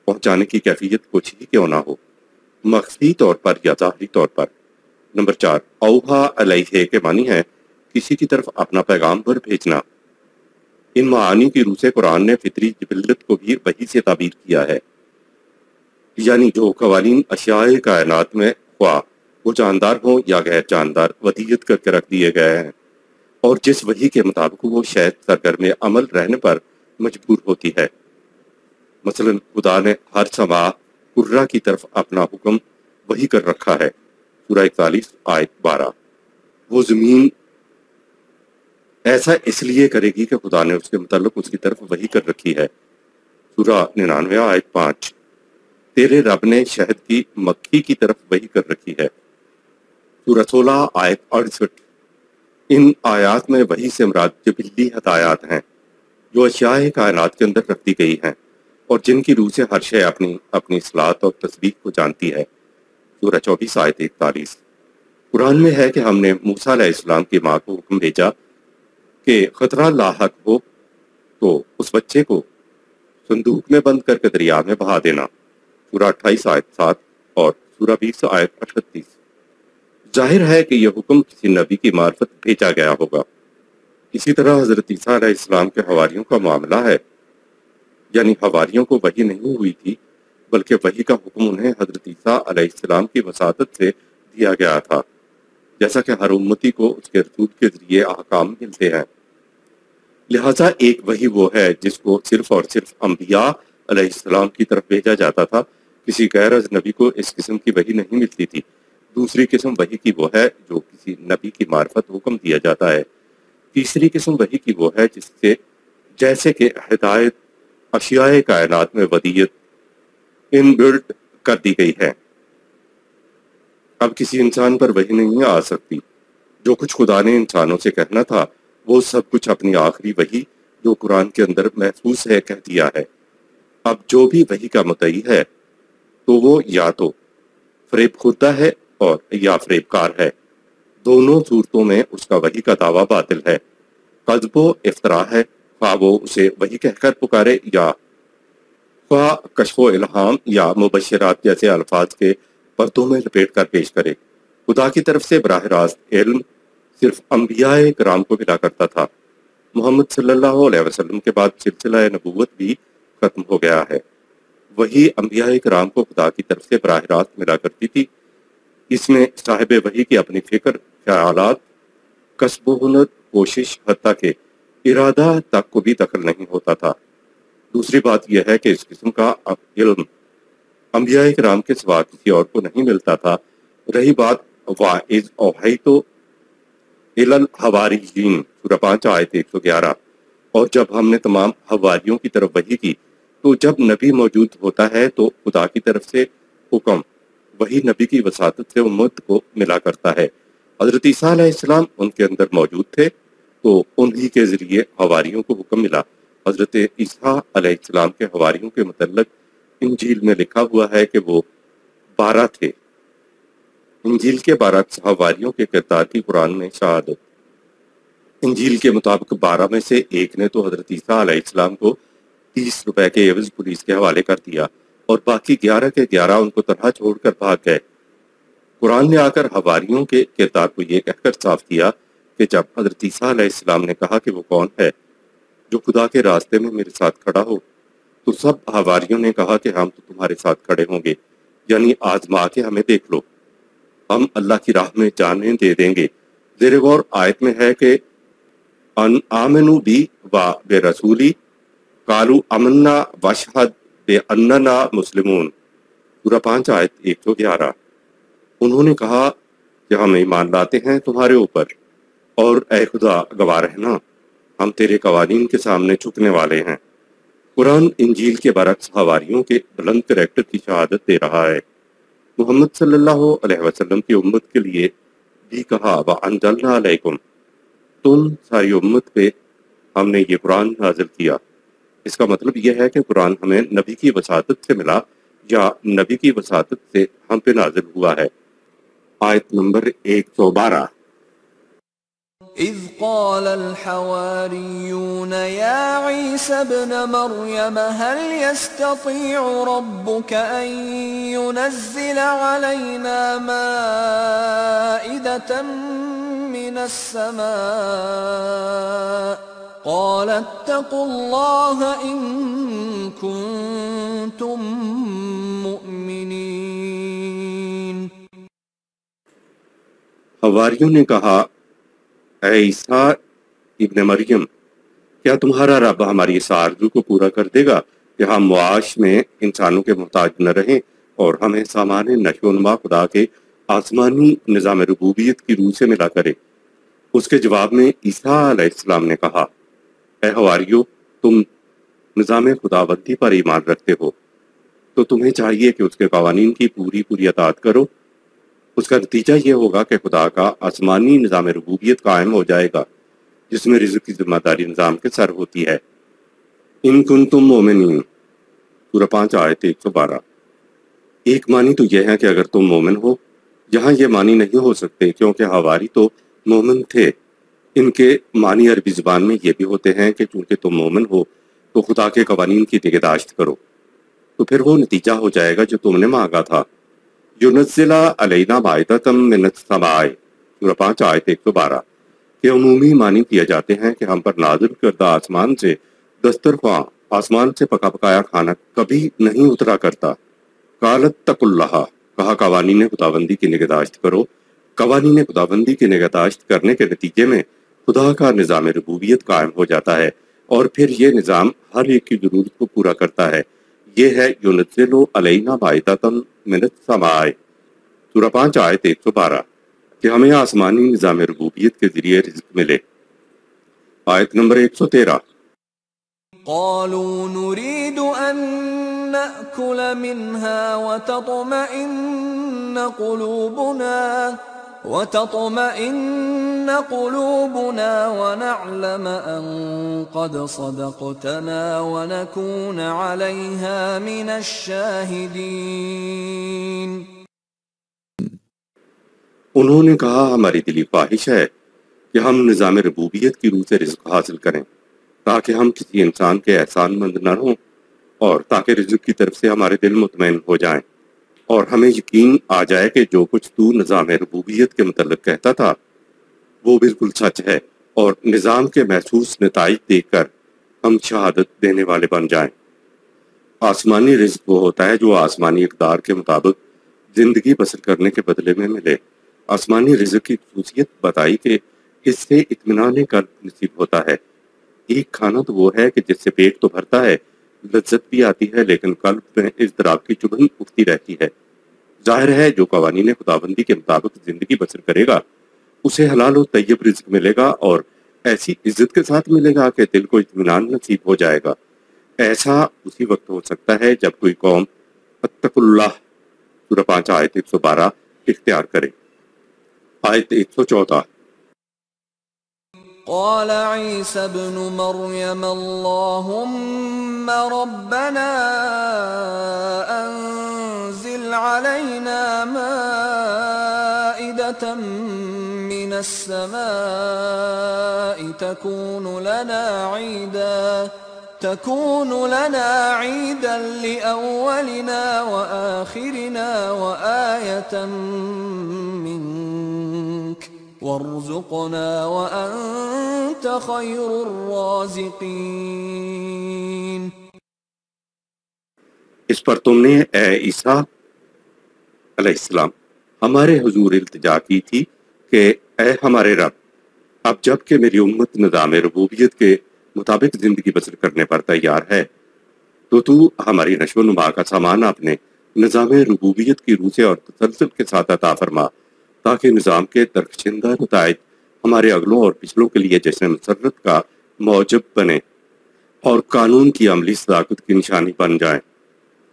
پہنچانے کی کیفیت کچھ ہی کیوں نہ ہو، مخفی طور پر یا ظاہری طور پر۔ نمبر چار اوحا علیہ کے معنی ہے کسی کی طرف اپنا پیغام پر بھیجنا۔ ان معانی کی روح سے قرآن نے فطری جبلت کو بھی وحی سے تعبیر کیا ہے، یعنی جو قوانین اشیاء کائنات میں خواہ وہ جاندار ہوں یا غیر جاندار ودیت کر کے رکھ دیے گئے ہیں، اور جس وحی کے مطابق وہ شاید سرگرم عمل رہنے پر مجبور ہوتی ہے۔ مثلا خدا نے ہر سما قرہ کی طرف اپنا حکم وحی کر رکھا ہے، سورہ 41 آیت 12۔ وہ زمین ایسا اس لیے کرے گی کہ خدا نے اس کے متعلق اس کی طرف وحی کر رکھی ہے، سورہ 99 آیت 5۔ تیرے رب نے شہد کی مکھی کی طرف وحی کر رکھی ہے، سورہ 16 آیت 68۔ ان آیات میں وحی سے مراد جبلی ہدایات ہیں جو اشیاء کائنات کے اندر رکھ دی گئی ہیں اور جن کی روح سے ہر شے اپنی اصلاحات اور تصدیق کو جانتی ہے، سورہ 24 آیت 41۔ قرآن میں ہے کہ ہم نے موسیٰ علیہ السلام کی ماں کو حکم بھیجا کہ خطرہ لاحق ہو تو اس بچے کو صندوق میں بند کر کے دریا میں بہا دینا، سورہ 28 آیت 7 اور سورہ 20 آیت 38۔ ظاہر ہے کہ یہ حکم کسی نبی کی معرفت بھیجا گیا ہوگا۔ اسی طرح حضرت عیسیٰ علیہ السلام کے حواریوں کا معاملہ ہے، یعنی حواریوں کو وحی نہیں ہوئی تھی بلکہ وحی کا حکم انہیں حضرت عیسیٰ علیہ السلام کی وساطت سے دیا گیا تھا، جیسا کہ ہر امتی کو اس کے رسول کے ذریعے احکام ملتے ہیں۔ لہٰذا ایک وحی وہ ہے جس کو صرف اور صرف انبیاء علیہ السلام کی طرف بھیجا جاتا تھا، کسی غیر از نبی کو اس قسم کی وحی نہیں ملتی تھی۔ دوسری قسم وحی کی وہ ہے جو کسی نبی کی معرفت حکم دیا جاتا ہے۔ تیسری قسم وحی کی وہ ہے جس سے جیسے کہ ہدایت اشیاء کائنات میں ودیت ان بلٹ کر دی گئی ہے۔ اب کسی انسان پر وحی نہیں آ سکتی۔ جو کچھ خدا نے انسانوں سے کہنا تھا وہ سب کچھ اپنی آخری وحی جو قرآن کے اندر محفوظ ہے کہہ دیا ہے۔ اب جو بھی وحی کا مدعی ہے تو وہ یا تو فریب خوردہ ہے اور یا فریب کار ہے، دونوں صورتوں میں اس کا وحی کا دعویٰ باطل ہے، کذب و افتراء ہے، خواہ وہ اسے وحی کہہ کر پکارے یا خواہ کشف و الہام یا مبشرات جیسے الفاظ کے پردوں میں لپیٹ کر پیش کرے۔ خدا کی طرف سے براہ راست علم صرف انبیاء کرام کو ملا کرتا تھا۔ محمد صلی اللہ علیہ وسلم کے بعد سلسلہ نبوت بھی ختم ہو گیا ہے۔ وہی انبیاء کرام کو خدا کی طرف سے براہ راست ملا کرتی تھی۔ اس میں صاحب وحی کی اپنی فکر، خیالات، کسب و ہنر، کوشش، حتیٰ کہ ارادہ تک کو بھی دخل نہیں ہوتا تھا۔ دوسری بات یہ ہے کہ اس قسم کا علم انبیاء کرام کے سوا کسی اور کو نہیں ملتا تھا۔ رہی بات وَإِذْ أَوْحَيْتُ إِلَى الْحَوَارِيِّينَ سورہ 5 آیت 111، اور جب ہم نے تمام حواریوں کی طرف وحی کی، تو جب نبی موجود ہوتا ہے تو خدا کی طرف سے حکم وہی نبی کی وساطت سے امت کو ملا کرتا ہے۔ حضرت عیسیٰ علیہ السلام ان کے اندر موجود تھے تو انہی کے ذریعے حواریوں کو حکم ملا۔ حضرت عیسیٰ علیہ السلام کے حواریوں کے متعلق انجیل میں لکھا ہوا ہے کہ وہ 12 تھے۔ انجیل کے 12 حواریوں کے کردار کی قرآن میں شہادت۔ انجیل کے مطابق 12 میں سے ایک نے تو حضرت عیسیٰ علیہ السلام کو 30 روپے کے عوض پولیس کے حوالے کر دیا اور باقی 11 کے 11 ان کو تنہا چھوڑ کر بھاگ گئے۔ قرآن نے آ کر حواریوں کے کردار کو یہ کہہ کر صاف کیا کہ جب حضرت عیسیٰ علیہ السلام نے کہا کہ وہ کون ہے جو خدا کے راستے میں میرے ساتھ کھڑا ہو، تو سب حواریوں نے کہا کہ ہم تو تمہارے ساتھ کھڑے ہوں گے، یعنی آزما کے ہمیں دیکھ لو، ہم اللہ کی راہ میں جانیں دے دیں گے۔ زیر غور آیت میں ہے کہ ان آمنو بی و بے رسولی قالو امنا واشہد بے اننا مسلمون، سورہ 5 آیت 111۔ انہوں نے کہا کہ ہم ایمان لاتے ہیں تمہارے اوپر، اور اے خدا گواہ رہنا ہم تیرے قوانین کے سامنے جھکنے والے ہیں۔ قرآن انجیل کے برعکس حواریوں کے بلند کریکٹر کی شہادت دے رہا ہے۔ محمد صلی اللہ علیہ وسلم کی امت کے لیے بھی کہا وَأَنزَلْنَا عَلَيْكُمْ، تم ساری امت پہ ہم نے یہ قرآن نازل کیا۔ اس کا مطلب یہ ہے کہ قرآن ہمیں نبی کی وساطت سے ملا یا نبی کی وساطت سے ہم پہ نازل ہوا ہے۔ آیت نمبر 112۔
إذ قال الحواريون يا عيسى ابن مريم هل يستطيع ربك أن ينزل علينا مائدة من السماء قال اتقوا الله إن كنتم مؤمنين۔
حواریوں نے کہا اے عیسیٰ ابن مریم، کیا تمہارا رب ہماری اس آرزو کو پورا کر دے گا کہ ہم معاش میں انسانوں کے محتاج نہ رہیں اور ہمیں سامان نشو و نما خدا کے آسمانی نظام ربوبیت کی روح سے ملا کرے؟ اس کے جواب میں عیسیٰ علیہ السلام نے کہا اے حواریو، تم نظام خداوندی پر ایمان رکھتے ہو تو تمہیں چاہیے کہ اس کے قوانین کی پوری اطاعت کرو۔ اس کا نتیجہ یہ ہوگا کہ خدا کا آسمانی نظام ربوبیت قائم ہو جائے گا جس میں رزق کی ذمہ داری نظام کے سر ہوتی ہے۔ ان کنتم مومنین، سورہ 5 آیت 112۔ ایک معنی تو یہ ہے کہ اگر تم مومن ہو، یہاں یہ معنی نہیں ہو سکتے کیونکہ حواری تو مومن تھے۔ ان کے معنی عربی زبان میں یہ بھی ہوتے ہیں کہ چونکہ تم مومن ہو تو خدا کے قوانین کی نگہداشت کرو، تو پھر وہ نتیجہ ہو جائے گا جو تم نے مانگا تھا۔ یُنَزِّلَ عَلَيْنَا مَائِدَةً مِّنَ السَّمَاءِ، سورہ 5 آیت 112 کے عمومی معنی کیے جاتے ہیں کہ ہم پر نازل کردہ آسمان سے دسترخواں، آسمان سے پکا پکایا کھانا کبھی نہیں اترا کرتا۔ قالت اتقوا اللہ، کہا قوانین خداوندی کی نگہداشت کرو۔ قوانین خداوندی کی نگہداشت کرنے کے نتیجے میں خدا کا نظام ربوبیت قائم ہو جاتا ہے اور پھر یہ نظام ہر ایک کی ضرورت کو پورا کرتا ہے۔ یہ ہے یُنَزِّلُ عَلَيْنَا مَائِدَةً مِّنَ السَّمَاءِ، سورہ 5 آیت 112 کہ ہمیں آسمانی نظام ربوبیت کے ذریعے رزق ملے۔ آیت نمبر 113۔
قالوا نريد أن نأكل منها وتطمئن قلوبنا ونعلم أن قد صدقتنا ونكون عليها من الشاهدين۔
انہوں نے کہا ہماری دلی خواہش ہے کہ ہم نظام ربوبیت کی روح سے رزق حاصل کریں تاکہ ہم کسی انسان کے احسان مند نہ ہوں، اور تاکہ رزق کی طرف سے ہمارے دل مطمئن ہو جائیں اور ہمیں یقین آ جائے کہ جو کچھ تو نظام ربوبیت کے متعلق کہتا تھا وہ بالکل سچ ہے، اور نظام کے محسوس نتائج دیکھ کر ہم شہادت دینے والے بن جائیں۔ آسمانی رزق وہ ہوتا ہے جو آسمانی اقدار کے مطابق زندگی بسر کرنے کے بدلے میں ملے۔ آسمانی رزق کی خصوصیت بتائی کہ اس سے اطمینان قلب نصیب ہوتا ہے۔ ایک کھانا تو وہ ہے کہ جس سے پیٹ تو بھرتا ہے، لذت بھی آتی ہے، لیکن قلب میں اضطراب کی چبھن اٹھتی رہتی ہے۔ ظاہر ہے جو قوانین خداوندی کے مطابق زندگی بسر کرے گا اسے حلال و طیب رزق ملے گا، اور ایسی عزت کے ساتھ ملے گا کہ دل کو اطمینان نصیب ہو جائے گا۔ ایسا اسی وقت ہو سکتا ہے جب کوئی قوم اتقوا اللہ، سورہ 5 آیت 112 اختیار کرے۔ آیت 114۔
قال عيسى ابن مريم اللهم ربنا أنزل علينا مائدة من السماء تكون لنا عيدا لأولنا وآخرنا وآية منك وارزقنا وأنت خير الرازقين۔
اس پر تم نے اے عیسیٰ علیہ السلام ہمارے حضور التجا کی تھی کہ اے ہمارے رب، اب جب کہ میری امت نظام ربوبیت کے مطابق زندگی بسر کرنے پر تیار ہے تو ہماری نشو و نما کا سامان اپنے نظام ربوبیت کی روح سے اور تسلسل کے ساتھ عطا فرما، تاکہ نظام کے درخشندہ نتائج ہمارے اگلوں اور پچھلوں کے لیے جشن مسرت کا موجب بنے اور قانون کی عملی صداقت کی نشانی بن جائیں۔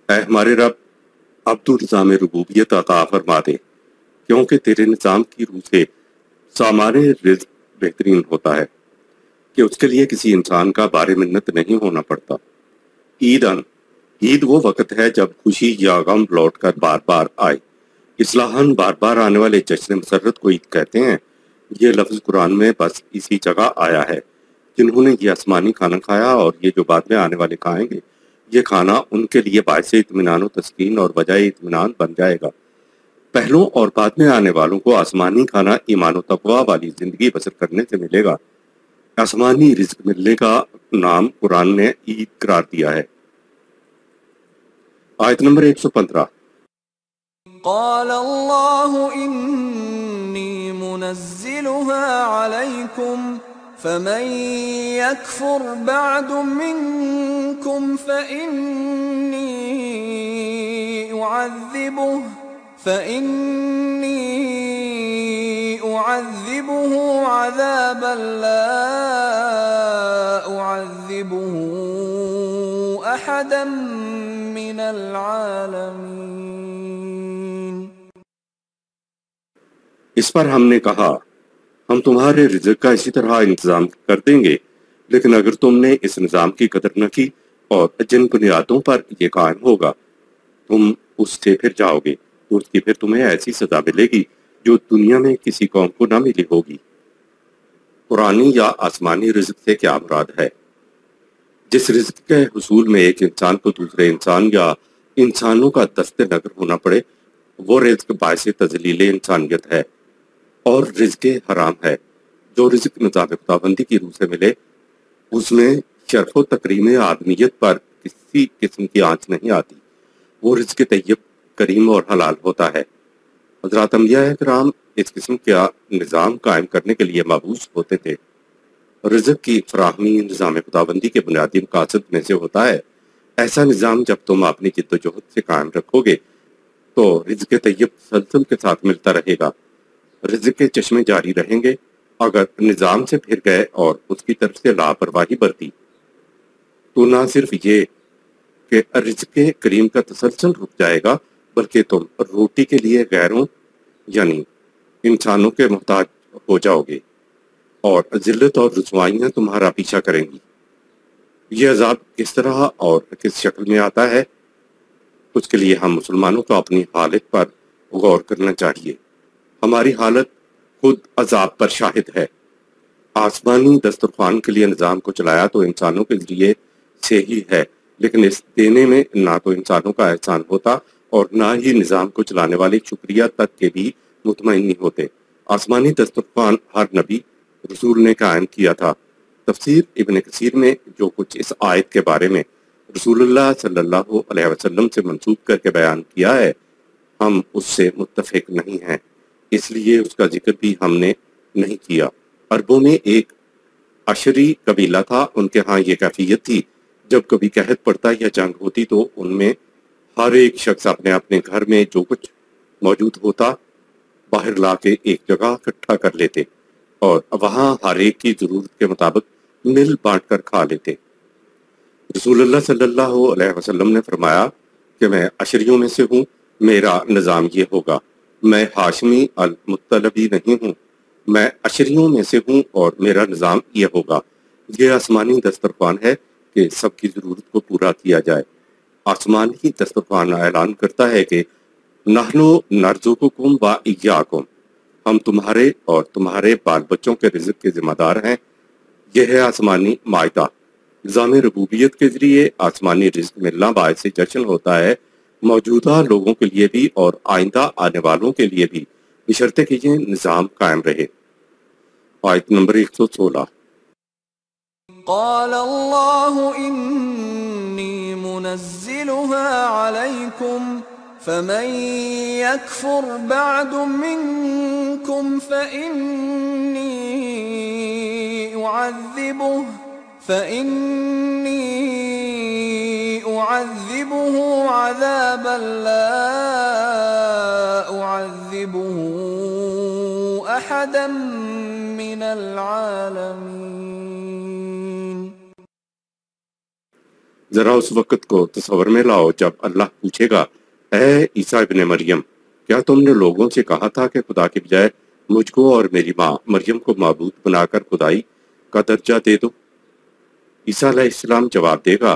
اے ہمارے رب، اب تو نظام ربوبیت عطا فرما دے، کیونکہ تیرے نظام کی روح سے سامان رزق بہترین ہوتا ہے کہ اس کے لیے کسی انسان کا بار منت نہیں ہونا پڑتا۔ عید وہ وقت ہے جب خوشی یا غم لوٹ کر بار بار آئے۔ اصلاحاً بار بار آنے والے جشن مسرت کو عید کہتے ہیں۔ یہ لفظ قرآن میں بس اسی جگہ آیا ہے۔ جنہوں نے یہ آسمانی کھانا کھایا اور یہ جو بعد میں آنے والے کھائیں گے، یہ کھانا ان کے لیے باعث اطمینان و تسکین اور وجہ اطمینان بن جائے گا۔ پہلوں اور بعد میں آنے والوں کو آسمانی کھانا ایمان و تقوی والی زندگی بسر کرنے سے ملے گا۔ آسمانی رزق ملنے کا نام قرآن نے عید قرار دیا ہے۔ آیت نمبر 115۔
قال الله إني منزلها عليكم فمن يكفر بعد منكم فإني أعذبه عذابا لا أعذبه أحدا من العالمين۔
اس پر ہم نے کہا ہم تمہارے رزق کا اسی طرح انتظام کر دیں گے، لیکن اگر تم نے اس نظام کی قدر نہ کی اور جن بنیادوں پر یہ قائم ہوگا تم اس سے پھر جاؤ گے تو اس کی پھر تمہیں ایسی سزا ملے گی جو دنیا میں کسی قوم کو نہ ملی ہوگی۔ قرآنی یا آسمانی رزق سے کیا مراد ہے؟ جس رزق کے حصول میں ایک انسان کو دوسرے انسان یا انسانوں کا دست نظر ہونا پڑے، وہ رزق باعث تذلیل انسانیت ہے اور رزق حرام ہے۔ جو رزق نظام خداوندی کی روح سے ملے اس میں شرف و تکریم آدمیت پر کسی قسم کی آنچ نہیں آتی، وہ رزق طیب، کریم اور حلال ہوتا ہے۔ حضرات انبیاء کرام اس قسم کا نظام قائم کرنے کے لیے مبعوث ہوتے تھے۔ رزق کی فراہمی نظام خداوندی کے بنیادی مقاصد میں سے ہوتا ہے۔ ایسا نظام جب تم اپنی جد و جہد سے قائم رکھو گے تو رزق طیب تسلسل کے ساتھ ملتا رہے گا، رزق کے چشمے جاری رہیں گے۔ اگر نظام سے پھر گئے اور اس کی طرف سے لاپرواہی برتی تو نہ صرف یہ کہ رزق کریم کا تسلسل رک جائے گا، بلکہ تم روٹی کے لیے غیروں یعنی انسانوں کے محتاج ہو جاؤ گے اور ذلت اور رسوائیاں تمہارا پیچھا کریں گی۔ یہ عذاب کس طرح اور کس شکل میں آتا ہے، اس کے لیے ہم مسلمانوں کو اپنی حالت پر غور کرنا چاہیے۔ ہماری حالت خود عذاب پر شاہد ہے۔ آسمانی دسترخوان کے لیے نظام کو چلایا تو انسانوں کے ذریعے سے ہی ہے، لیکن اس دینے میں نہ تو انسانوں کا احسان ہوتا اور نہ ہی نظام کو چلانے والے شکریہ تک کے بھی مطمئن نہیں ہوتے۔ آسمانی دسترخوان ہر نبی رسول نے قائم کیا تھا۔ تفسیر ابن کثیر میں جو کچھ اس آیت کے بارے میں رسول اللہ صلی اللہ علیہ وسلم سے منسوب کر کے بیان کیا ہے، ہم اس سے متفق نہیں ہیں، اس لیے اس کا ذکر بھی ہم نے نہیں کیا۔ عربوں میں ایک عشری قبیلہ تھا، ان کے ہاں یہ کیفیت تھی، جب کبھی قحط پڑتا یا جنگ ہوتی تو ان میں ہر ایک شخص اپنے اپنے گھر میں جو کچھ موجود ہوتا باہر لا کے ایک جگہ اکٹھا کر لیتے اور وہاں ہر ایک کی ضرورت کے مطابق مل بانٹ کر کھا لیتے۔ رسول اللہ صلی اللہ علیہ وسلم نے فرمایا کہ میں عشریوں میں سے ہوں، میرا نظام یہ ہوگا، میں ہاشمی المطلبی نہیں ہوں، میں عشریوں میں سے ہوں اور میرا نظام یہ ہوگا۔ یہ آسمانی دسترخوان ہے کہ سب کی ضرورت کو پورا کیا جائے۔ آسمانی دسترخوان اعلان کرتا ہے کہ نحنو نرزقکم و ایاکم، ہم تمہارے اور تمہارے بال بچوں کے رزق کے ذمہ دار ہیں۔ یہ ہے آسمانی معاہدہ۔ نظام ربوبیت کے ذریعے آسمانی رزق ملنا باعث جشن ہوتا ہے، موجودہ لوگوں کے لیے بھی اور آئندہ آنے والوں کے لیے بھی، بشرطے کہ یہ نظام قائم رہے۔ آیت نمبر 116۔
قال الله إني منزلها عليكم فمن يكفر بعد منكم فإني أعذبه عذابا لا أعذبه أحدا من العالمين۔
ذرا اس وقت کو تصور میں لاؤ جب اللہ پوچھے گا، اے عیسیٰ ابن مریم، کیا تم نے لوگوں سے کہا تھا کہ خدا کے بجائے مجھ کو اور میری ماں مریم کو معبود بنا کر خدائی کا درجہ دے دو؟ عیسیٰ علیہ السلام جواب دے گا،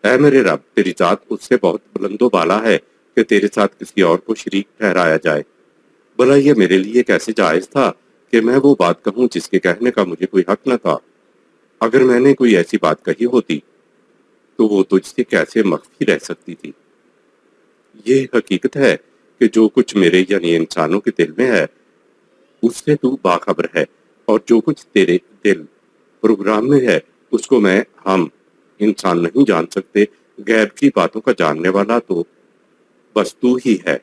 اے میرے رب، تیری ذات اس سے بہت بلند و بالا ہے کہ تیرے ساتھ کسی اور کو شریک ٹھہرایا جائے۔ بھلا یہ میرے لیے کیسے جائز تھا کہ میں وہ بات کہوں جس کے کہنے کا مجھے کوئی حق نہ تھا؟ اگر میں نے کوئی ایسی بات کہی ہوتی تو وہ تجھ سے کیسے مخفی رہ سکتی تھی؟ یہ حقیقت ہے کہ جو کچھ میرے یعنی انسانوں کے دل میں ہے اس سے تو باخبر ہے، اور جو کچھ تیرے دل پروگرام میں ہے اس کو ہم انسان نہیں جان سکتے۔ غیب کی باتوں کا جاننے والا تو بس تو ہی ہے۔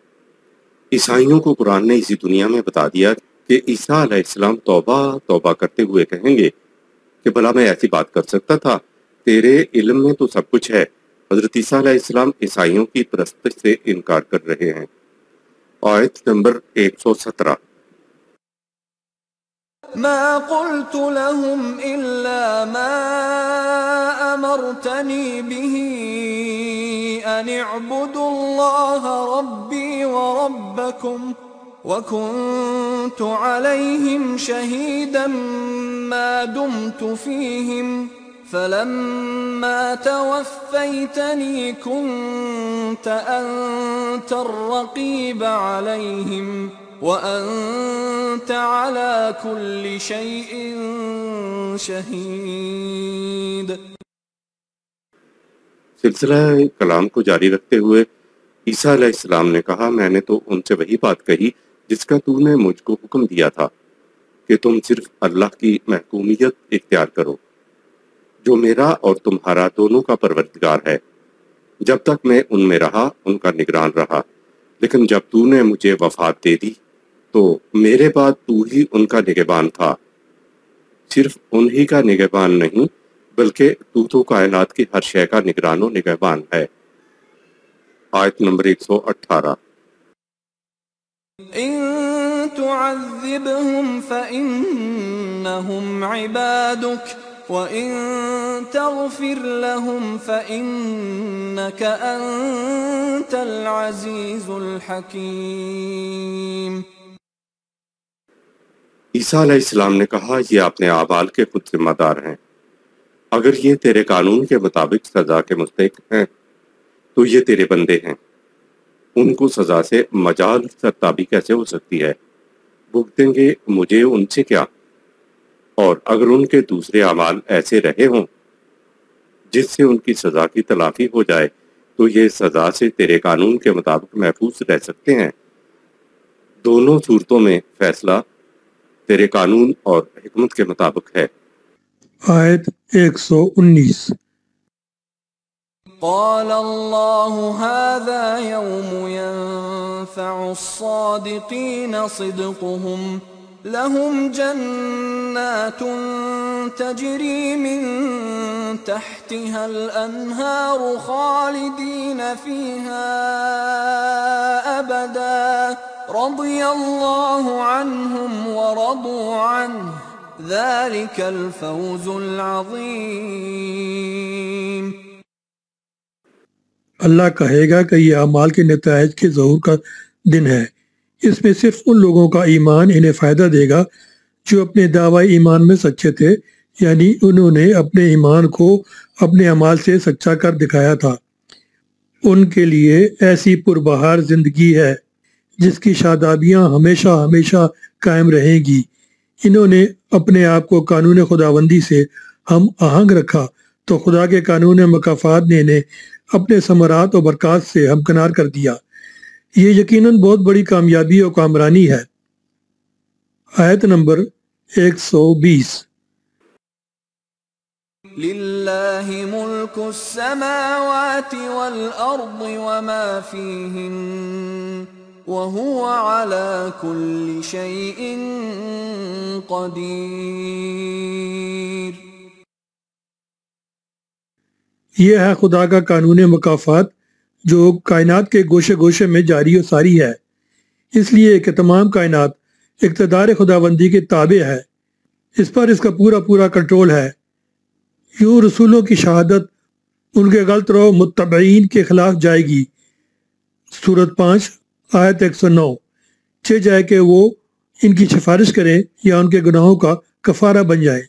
عیسائیوں کو قرآن نے اسی دنیا میں بتا دیا کہ عیسیٰ علیہ السلام توبہ توبہ کرتے ہوئے کہیں گے کہ بھلا میں ایسی بات کر سکتا تھا؟ تیرے علم میں تو سب کچھ ہے۔ حضرت عیسیٰ علیہ السلام عیسائیوں کی پرستش سے انکار کر رہے ہیں۔ آیت نمبر 117۔
ما قلت لهم إلا ما أمرتني به أن اعبدوا الله ربي وربكم وكنت عليهم شهيدا ما دمت فيهم فلما توفيتني كنت أنت الرقيب عليهم وَأَنْتَ عَلَى كُلِّ شَيْءٍ شَهِيدٌ۔
سلسلہ کلام کو جاری رکھتے ہوئے عیسیٰ علیہ السلام نے کہا، میں نے تو ان سے وہی بات کہی جس کا تو نے مجھ کو حکم دیا تھا کہ تم صرف اللہ کی محکومیت اختیار کرو جو میرا اور تمہارا دونوں کا پروردگار ہے۔ جب تک میں ان میں رہا ان کا نگران رہا، لیکن جب تو نے مجھے وفات دے دی تو میرے بعد تو ہی ان کا نگہبان تھا۔ صرف انہی کا نگہبان نہیں بلکہ تو کائنات کی ہر شے کا نگران و نگہبان ہے۔ آیت نمبر 118۔
إن تعذبهم فإنهم عبادك وإن تغفر لهم فإنك أنت العزيز الحكيم۔
عیسیٰ علیہ السلام نے کہا، یہ اپنے اعمال کے خود ذمہ دار ہیں۔ اگر یہ تیرے قانون کے مطابق سزا کے مستحق ہیں تو یہ تیرے بندے ہیں، ان کو سزا سے مجال سرتابی کیسے ہو سکتی ہے؟ بھگتیں گے مجھے ان سے کیا؟ اور اگر ان کے دوسرے اعمال ایسے رہے ہوں جس سے ان کی سزا کی تلافی ہو جائے تو یہ سزا سے تیرے قانون کے مطابق محفوظ رہ سکتے ہیں۔ دونوں صورتوں میں فیصلہ تیرے قانون اور حکمت کے مطابق ہے۔
آیت 119۔
قال الله هذا يوم ينفع الصادقين صدقهم لهم جنات تجري من تحتها الأنهار خالدين فيها أبدا رضي الله عنهم ورضوا عنه ذلك الفوز العظيم۔
اللہ کہے گا کہ یہ اعمال کے نتائج کے ظہور کا دن ہے۔ اس میں صرف ان لوگوں کا ایمان انہیں فائدہ دے گا جو اپنے دعوی ایمان میں سچے تھے، یعنی انہوں نے اپنے ایمان کو اپنے اعمال سے سچا کر دکھایا تھا۔ ان کے لیے ایسی پربہار زندگی ہے جس کی شادابیاں ہمیشہ ہمیشہ قائم رہیں گی۔ انہوں نے اپنے آپ کو قانون خداوندی سے ہم آہنگ رکھا تو خدا کے قانون مکافات نے انہیں اپنے ثمرات اور برکات سے ہمکنار کر دیا۔ یہ یقیناً بہت بڑی کامیابی اور کامرانی ہے۔ آیت نمبر 120۔
للہ ملک السماوات والارض وما فیہن وہو علی کل شیء قدیر۔
یہ ہے خدا کا قانون مکافات جو کائنات کے گوشے گوشے میں جاری و ساری ہے، اس لیے کہ تمام کائنات اقتدار خداوندی کے تابع ہے، اس پر اس کا پورا پورا کنٹرول ہے۔ یوں رسولوں کی شہادت ان کے غلط رو متبعین کے خلاف جائے گی۔ سورت 5 آیت 109۔ چہ جائے کہ وہ ان کی سفارش کریں یا ان کے گناہوں کا کفارہ بن جائیں۔